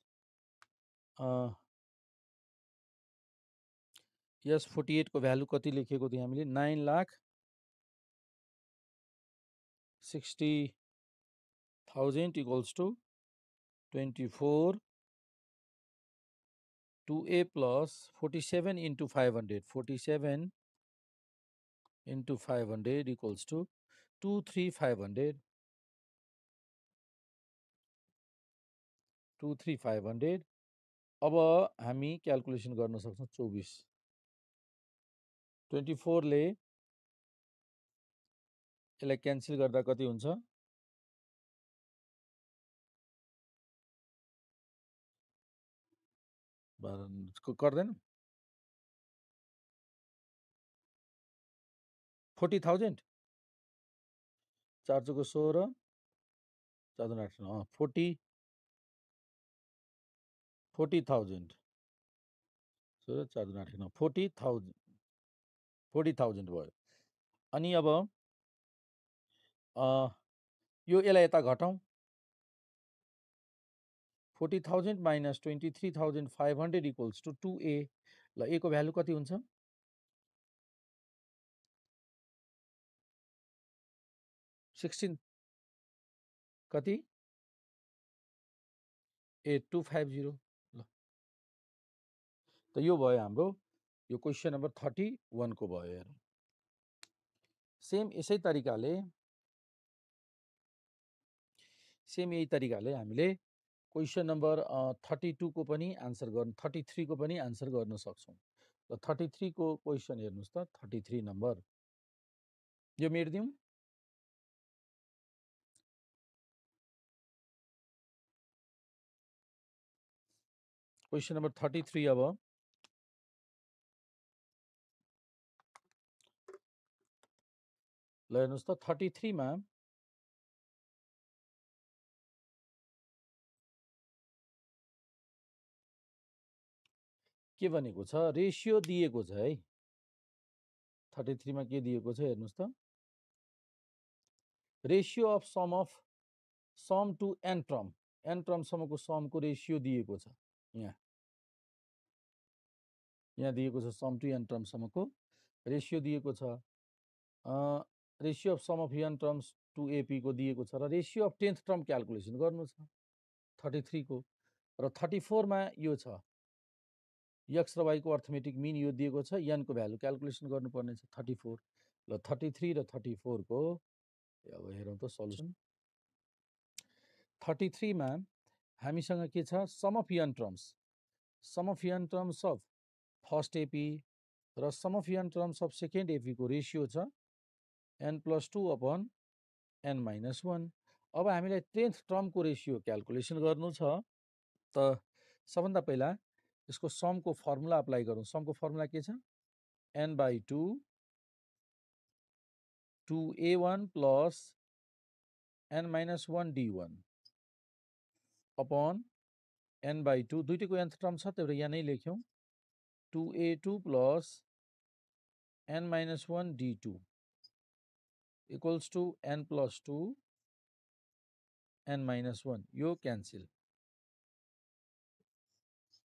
S1: यस 48 को भ्यालु कति लेखेको थियो हामीले 9,60,000 equals to 24 2a plus 47 into 500 47 into 500 equals to 23,500 23,500 अब हामी क्याल्कुलेसन गर्न सक्छौँ 24 24 ले यसलाई क्यान्सल गर्दा कति हुन्छ गर्दैन 40,000 4 चौको 16 4 8 40,000 16 4 8 40,000 भयो। अनि अब यो यसलाई यता घटाउँ 40,000 minus 23,500 equals to 2a। ल a को भ्यालु कति हुन्छ 16 कति 8250। ल त यो भयो हाम्रो यो क्वेसन नम्बर 31 को भयो। हेरौँ सेम यही तरिकाले हामीले क्वेसन नम्बर 32 को पनि आन्सर गर्न 33 को पनि आन्सर गर्न सक्छौँ। ल 33 को क्वेसन हेर्नुहोस् त 33 नम्बर यो मेट्दिउँ क्वेसन नम्बर 33 अब ल हेर्नुहोस् त 33 मा के भनेको छ रेशियो दिएको छ है 33 मा के दिएको छ हेर्नुहोस् त ratio of sum to n term सम्मको समको रेशियो दिएको छ। यहाँ दिएको छ सम टु n टर्म सम्मको रेशियो दिएको छ ratio of sum of n terms to AP को दिएको छ र ratio of 10th term calculation गर्नु छ 33 को र 34 मा यो छ x र y को अर्थमेटिक मिन यो दिएको छ n को भ्यालु क्याल्कुलेसन गर्नुपर्ने छ 34 ल 33 र 34 को अब हेरौँ त सल्युसन 33 मा हामीसँग के छ sum of n terms of first AP र sum of n terms of second AP को रेसियो छ n+2 अपन n-1 अब हामीलाई 10th टर्मको रेसियो क्याल्कुलेसन गर्नु छ त सबभन्दा पहिला यसको समको फर्मुला अप्लाई गरौँ समको फर्मुला के छ n/2 2a1 plus n-1 d1 upon n/2 दुईटैको nth term छ त्यही भएर यहाँ नै लेख्यौँ 2a2 plus n-1 d2 equals to n+2 n-1 यो क्यान्सिल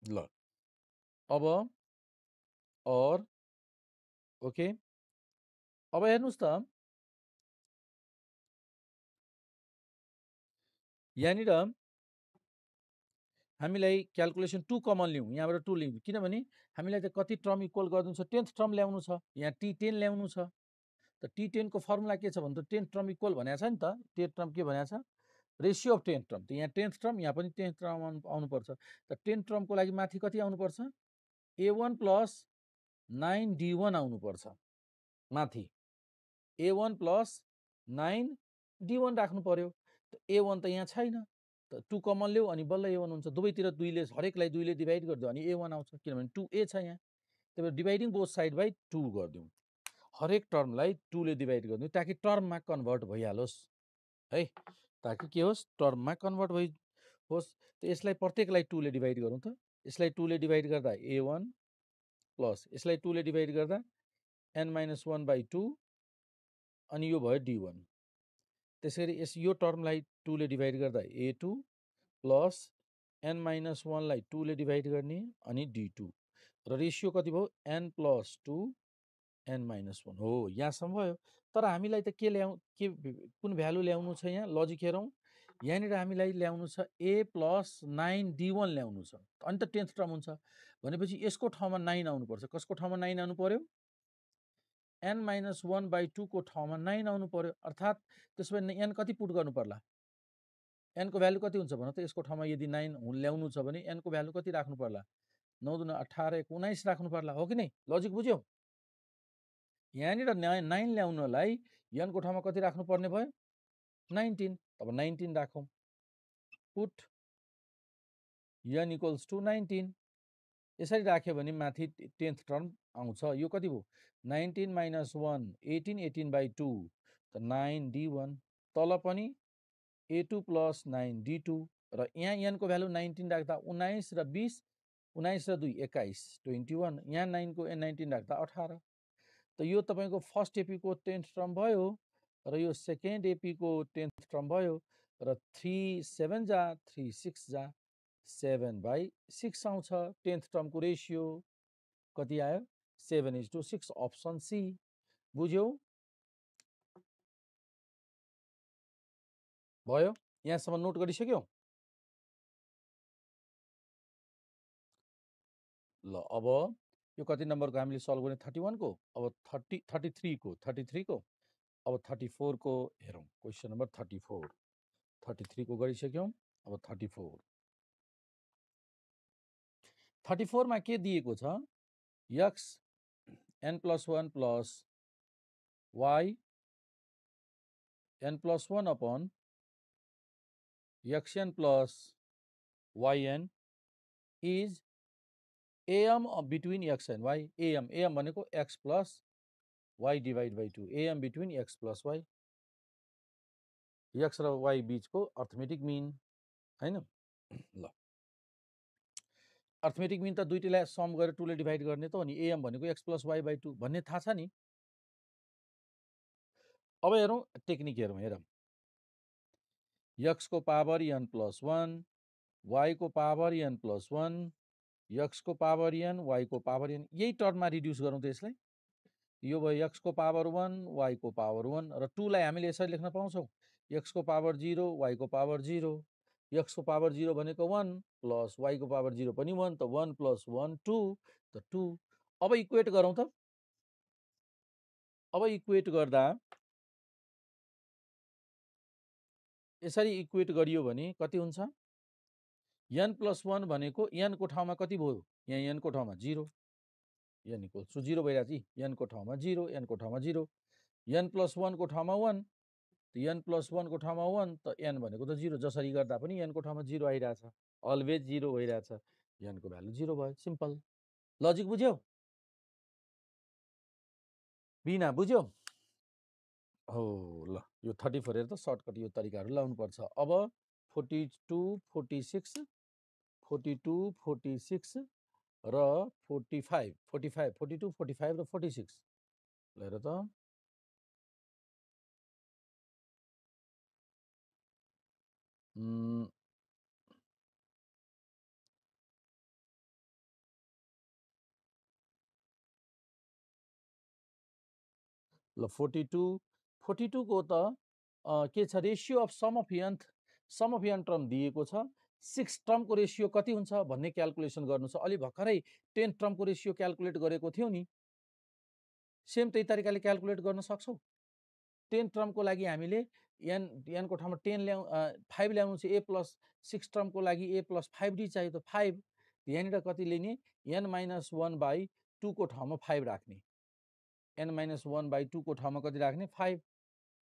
S1: ल अब और ओके अब हेर्नुस् त यहाँनिर हामीलाई क्याल्कुलेसन 2 कमन लिउँ यहाँबाट 2 लिउँ किनभने हामीलाई त कति टर्म इक्वल गर्नु छ 10th टर्म ल्याउनु छ यहाँ t10 ल्याउनु छ त t10 को फर्मुला के छ भन्दा 10th टर्म इक्वल भनेको छ नि त 10th टर्म के भनेको छ रेसियो अफ 10th टर्म त यहाँ 10th टर्म यहाँ पनि 10th टर्म आउनुपर्छ त 10th टर्मको लागि माथि कति आउनुपर्छ a1 प्लस 9 d1 आउनुपर्छ माथि a1 प्लस 9 d1 राख्नु पर्यो त a1 त यहाँ छैन त 2 कमन ल्याऊ अनि बल्ल a1 हुन्छ दुवैतिर 2 ले हरेकलाई 2 ले डिभाइड गरिदियो अनि a1 आउँछ किनभने 2a छ यहाँ त्यही भएर डिभाइडिङ बोथ साइड बाइ 2 गरिदिउँ हरेक टर्मलाई 2 ले डिभाइड गरिदिउँ ताकि टर्ममा कन्भर्ट भइहालोस् है ताकि के होस् टर्ममा कन्भर्ट होस् त यसलाई प्रत्येकलाई 2 ले डिभाइड गरौँ त यसलाई 2 ले डिभाइड गर्दा a1 प्लस यसलाई 2 ले डिभाइड गर्दा n-1/2 अनि यो भयो d1 त्यसैगरी यो टर्मलाई 2 ले डिभाइड गर्दा a2 प्लस n-1 लाई 2 ले डिभाइड गर्ने अनि d2 र रेसियो कति भयो n+2 n-1 हो यहाँसम्म भयो तर हामीलाई त के कुन भ्यालु ल्याउनु छ यहाँ लजिक हेरौँ यहाँनिर हामीलाई ल्याउनु छ a प्लस 9 d1 ल्याउनु छ अनि त 10th टर्म हुन्छ भनेपछि यसको ठाउँमा 9 आउनुपर्छ कसको ठाउँमा 9 आउनु पर्यो n-1/2 को ठाउँमा 9 आउनु पर्यो अर्थात् त्यसो भने n कति पुट गर्नु पर्ला n को भ्यालु कति हुन्छ भन त यसको ठाउँमा यदि 9 ल्याउनु छ भने n को भ्यालु कति राख्नु पर्ला 9 दुना 18 19 राख्नु पर्ला हो कि नै लजिक बुझ्यौ यहाँनिर 9 ल्याउनलाई n को ठाउँमा कति राख्नु पर्ने भयो 19 अब 19 राखौँ पुट n इक्वल्स टु 19 यसरी राख्यो भने माथि 10th टर्म आउँछ यो कति भयो 19 - 1 18 18/2 त 9 d1 तल पनि a2 प्लस 9 d2 र यहाँ n को भ्यालु 19 राख्दा 19 र 20 19 र 2 21 21 यहाँ 9 को 19 राख्दा 18 त यो तपाईको फर्स्ट एपी को 10th टर्म भयो र यो सेकेन्ड एपी को 10th टर्म भयो र 3 7 जा 3 6 जा 7/6 आउँछ 10th टर्म को रेशियो कति आयो 7:6 अप्सन सी बुझ्यौ भयो यहाँसम्म नोट गरिसक्यौ ल अब यो कति नम्बरको हामीले सल्भ गर्ने 31 को अब 33 को अब 34 को हेरौँ क्वेशन नम्बर 33 को गरिसक्यौं अब 34 मा के दिएको छ x n+1 plus y n+1 upon xn plus yn is am between x and y am भनेको x plus y divide by 2 am between x plus y x र y बीचको अर्थमेटिक मिन हैन ल अर्थमेटिक मिन त दुईटैलाई some गरेर 2 ले divide गर्ने त हो नि am भनेको x प्लस y बाई 2 भन्ने थाहा छ नि अब हेरौं टेक्निक हेरौं x को पावर n प्लस 1 y को पावर n प्लस 1 x को पावर n y को पावर n यही टर्ममा रिड्युस गरौँ त यसलाई यो भयो x को पावर 1 y को पावर 1 र 2 लाई हामीले यसरी लेख्न पाउँछौं x को पावर 0 y को पावर 0 x को पावर 0 भनेको 1 प्लस y को पावर 0 पनि 1 त 1 प्लस 1 2 त 2 अब इक्वेट गरौँ त अब इक्वेट गर्दा यसरी इक्वेट गरियो भने कति हुन्छ n प्लस 1 भनेको n को ठाउँमा कति भयो यहाँ n को ठाउँमा 0 n इक्वल्स टु 0 भइरहेछ n को ठाउँमा 0 n को ठाउँमा 0 n प्लस 1 को ठाउँमा 1 n प्लस 1 को ठाउँमा 1 त n भनेको त 0 जसरी गर्दा पनि n को ठाउँमा 0 आइरहेछ अलवेज 0 भइरहेछ n को भ्यालु 0 भयो सिम्पल लजिक बुझ्यौ बिना बुझ्यौ हो ल यो 34 हेर त सर्टकट यो तरिकाहरु लाउनु पर्छ अब 42 46 42 46 र 45 45 42 45 र 46 हेर त ल 42 42 को त के छ ratio of sum of n term दिएको छ 6 टर्मको रेशियो कति हुन्छ भन्ने क्याल्कुलेसन गर्नु छ अलि भर्खरै 10 टर्मको रेशियो क्याल्कुलेट गरेको थियौ नि सेम त्यही तरिकाले क्याल्कुलेट गर्न सक्छौ 10 टर्मको लागि हामीले n को ठाउँमा 10 ल्याउ 5 ल्याउनु छ a प्लस 6 टर्मको लागि a प्लस 5d चाहियो त 5 यहाँनिर कति लिने n माइनस 1 बाई 2 को ठाउँमा 5 राख्ने n माइनस 1 बाई 2 को ठाउँमा कति राख्ने 5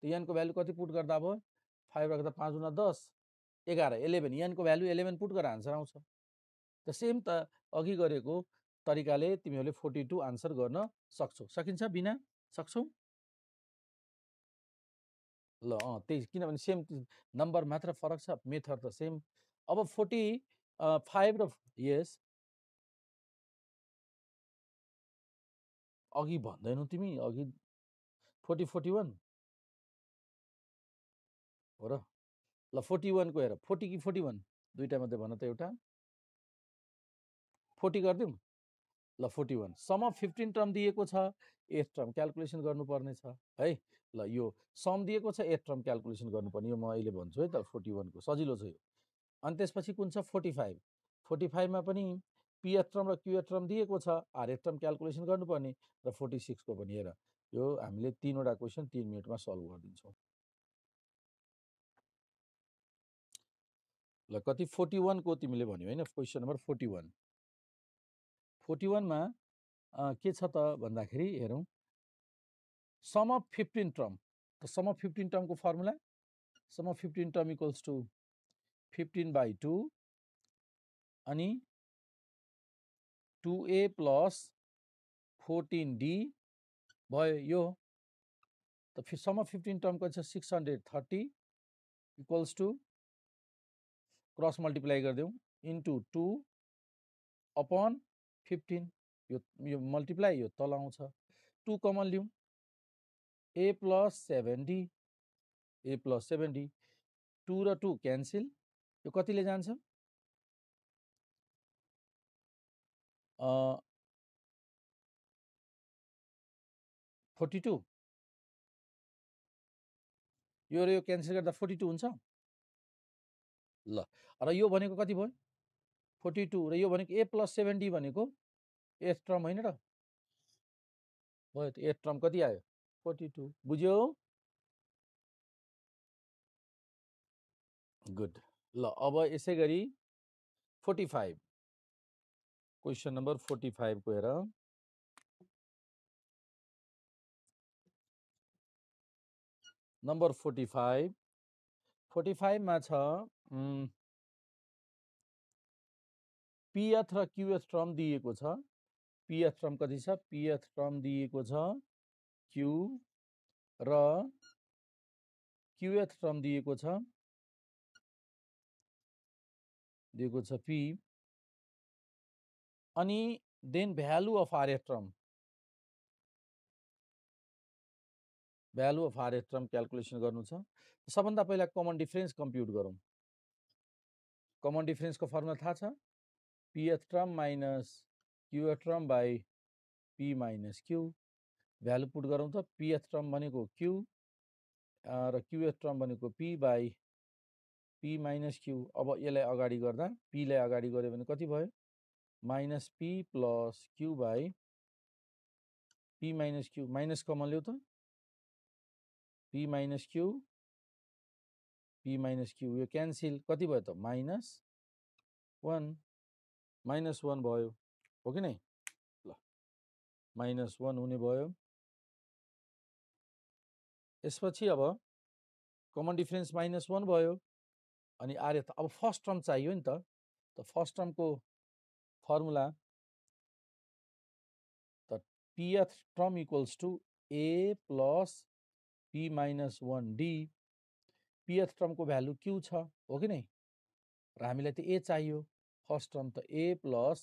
S1: त n को भ्यालु कति पुट गर्दा भयो 5 राख्दा 5 गुणा 10 11 11 n को भ्यालु 11 पुट गरेर आन्सर आउँछ त सेम त अघि गरेको तरिकाले तिमीहरूले 42 आन्सर गर्न सक्छौ सकिन्छ बिना सक्छौ ल त्यही किनभने सेम नम्बर मात्र फरक छ मेथड त सेम अब 45 र यस अघि भन्दैनौ तिमी अघि 40 41 हो र ल 41 को हेर 40 कि 41 दुईटा मध्ये भन त एउटा 40 गर्दियौ ल 41 सम अफ 15 टर्म दिएको छ 8 टर्म क्याल्कुलेसन गर्नुपर्ने छ है ल यो सम दिएको छ 8 टर्म क्याल्कुलेसन गर्नुपर्ने यो म अहिले भन्छु है त 41 को सजिलो छ यो अनि त्यसपछि कुन छ 45 45 मा पनि pth टर्म र qth टर्म दिएको छ rth टर्म क्याल्कुलेसन गर्नुपर्ने र 46 को पनि हेर यो हामीले तीनवटा क्वेशन 3 मिनेटमा सल्भ गर्दिन्छौँ ल कति 41 को तिमीले भन्यौ हैन क्वेशन नम्बर 41 41 मा के छ त भन्दाखेरि हेरौं सम अफ 15 टर्म त सम अफ 15 टर्म को formula sum of 15 term equals to 15/2 अनि 2a प्लस 14d भयो यो त सम अफ 15 टर्म कति छ 630 इक्वल्स टु क्रस मल्टिप्लाई गरिदेऊ इन्टु 2 अपन 15 यो मल्टिप्लाई यो तल आउँछ 2 कमन लिउँ a प्लस 7d 2 र 2 क्यान्सल यो कतिले जान्छ 42 यो र यो क्यान्सल गर्दा 42 हुन्छ ल र यो भनेको कति भयो 42 र यो भनेको a प्लस 7d भनेको 8 टर्म हैन र भयो त 8 टर्म कति आयो 42 बुझ्यौ गुड ल अब यसै गरी 45 क्वेशन नम्बर 45 को हेर नम्बर 45 45 मा छ pth र qth टर्म दिएको छ pth टर्म कति छ pth टर्म दिएको छ q र qth टर्म दिएको छ p अनि then value of rth term value of rth term calculation गर्नु छ सबभन्दा पहिला कमन डिफरेन्स कम्प्युट गरौँ कमन डिफरेन्स को फर्मुला थाहा छ pth term minus qth term by p minus q value put गरौँ त pth टर्म भनेको q र qth टर्म भनेको p by p minus q। अब यसलाई अगाडि गर्दा p लाई अगाडि गऱ्यो भने कति भयो minus p plus q by p minus q minus common ल्याउ त p माइनस q यो क्यान्सिल कति भयो त माइनस 1 भयो हो कि नै ल -1 हुने भयो। यसपछि अब कमन डिफरेन्स -1 भयो अनि आर्य अब फर्स्ट टर्म चाहियो नि त फर्स्ट टर्मको फर्मुला त pth term equals to a plus p minus 1d। pth टर्मको भ्यालु q छ हो कि नै र हामीलाई त a चाहियो फर्स्ट टर्म त a plus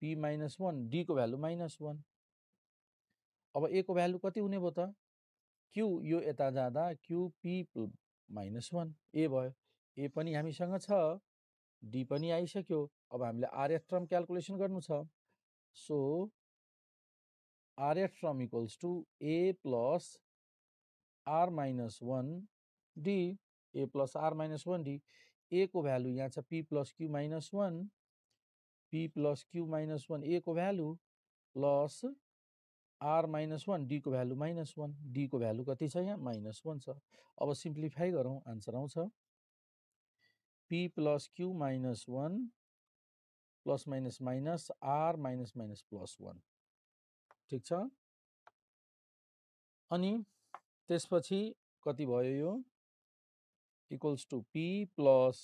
S1: p minus 1 d को भ्यालु -1। अब a को भ्यालु कति हुने भयो त q यो यता जाँदा q p -1 a भयो a पनि हामीसँग छ d पनि आइसक्यो। अब हामीले rth टर्म क्याल्कुलेसन गर्नु छ so rth term equals to a plus r minus 1 d a plus r minus 1 d। a को भ्यालु यहाँ छ p plus q minus 1 p plus q minus 1 a को value plus r minus 1 d को value -1 d को value कति छ यहाँ -1 छ। अब सिम्प्लिफाई गरौँ आन्सर आउँछ p plus q minus 1 plus minus minus r minus minus plus 1 ठीक छ। अनि त्यसपछि कति भयो यो equals to p plus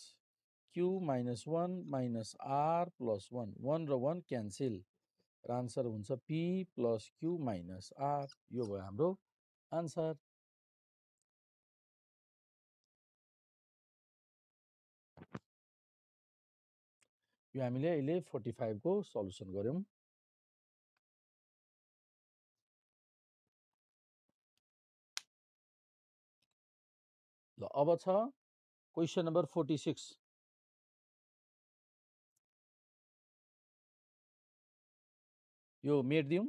S1: q minus 1 minus r plus 1 1 र 1 क्यान्सिल र आन्सर हुन्छ p plus q minus r। यो भयो हाम्रो आन्सर। यो हामीले अहिले 45 को सल्युसन गर्यौं। ल अब छ क्वेशन नम्बर 46। यो मेट दिउँ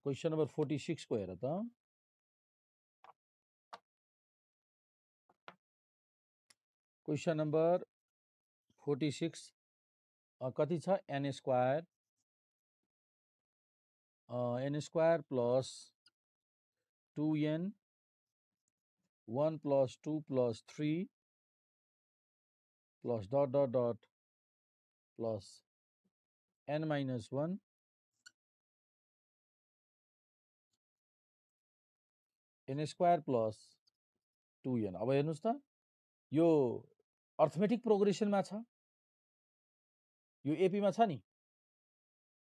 S1: क्वेशन नम्बर 46 को हेर त क्वेशन नम्बर 46 कति छ n square plus 2n 1 plus 2 plus 3 plus dot dot dot plus n minus 1 n square plus 2n। अब हेर्नुस् त यो अर्थमेटिक प्रोग्रेसनमा छ यो एपी मा छ नि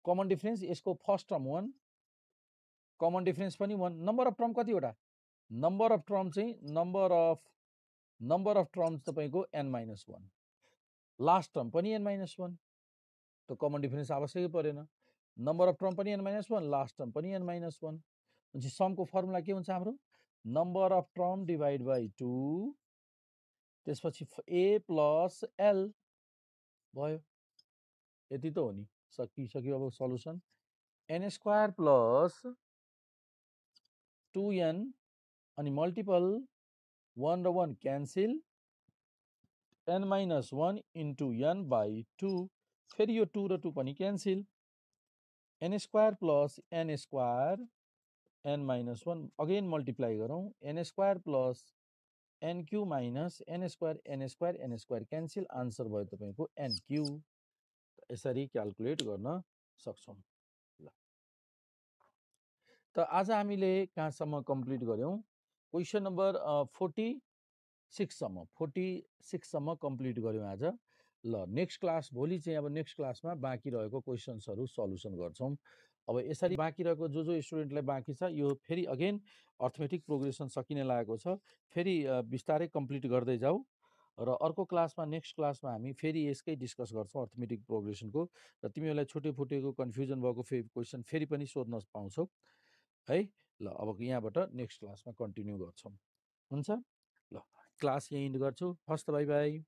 S1: कमन डिफरेन्स यसको फर्स्ट टर्म 1 कमन डिफरेन्स पनि 1 नम्बर अफ टर्म कतिवटा नम्बर अफ टर्म चाहिँ नम्बर अफ टर्म्स तपाईको n माइनस 1 लास्ट टर्म पनि n माइनस 1 तो कमन डिफरेन्स आवश्यकै परेन नम्बर अफ टर्म पनि n माइनस 1 लास्ट टर्म पनि n माइनस 1 भनेपछि समको फर्मुला के हुन्छ हाम्रो number of term divide by 2 त्यसपछि a प्लस l भयो यति त हो नि सकिसक्यो। अब solution n square plus 2n अनि मल्टिपल 1 र 1 cancel n minus 1 into n by 2 फेरि यो 2 र 2 पनि cancel n square plus n square n minus 1 again multiply गरौँ n square plus n Q minus n square cancel answer भयो तपाईको n Q. यसरी क्याल्कुलेट गर्न सक्छौं। ल त आज हामीले कहाँसम्म कम्प्लिट गर्यौं क्वेशन नम्बर 46 सम्म कम्प्लिट गर्यौं आज। ल नेक्स्ट क्लास भोलि चाहिँ अब नेक्स्ट क्लासमा बाँकी रहेको क्वेशन्सहरु सल्युसन गर्छौं। अब यसरी बाँकी रहेको जो स्टुडेन्टलाई बाँकी छ यो फेरि अगेन अर्थमेटिक प्रोग्रेसन सकिने लागेको छ फेरि बिस्तारै कम्प्लिट गर्दै जाऊ र अर्को क्लासमा नेक्स्ट क्लासमा हामी फेरि यसकै डिस्कस गर्छौं अर्थमेटिक प्रोग्रेसनको र तिमीहरूलाई छुटे फुटेको कन्फ्युजन भएको क्वेशन फेरि पनि सोध्न पाउँछौ है। ल अब यहाँबाट नेक्स्ट क्लासमा कन्टिन्यू गर्छौं हुन्छ ल। क्लास यहीँ इन्ड गर्छु। हवस् त, बाई बाई।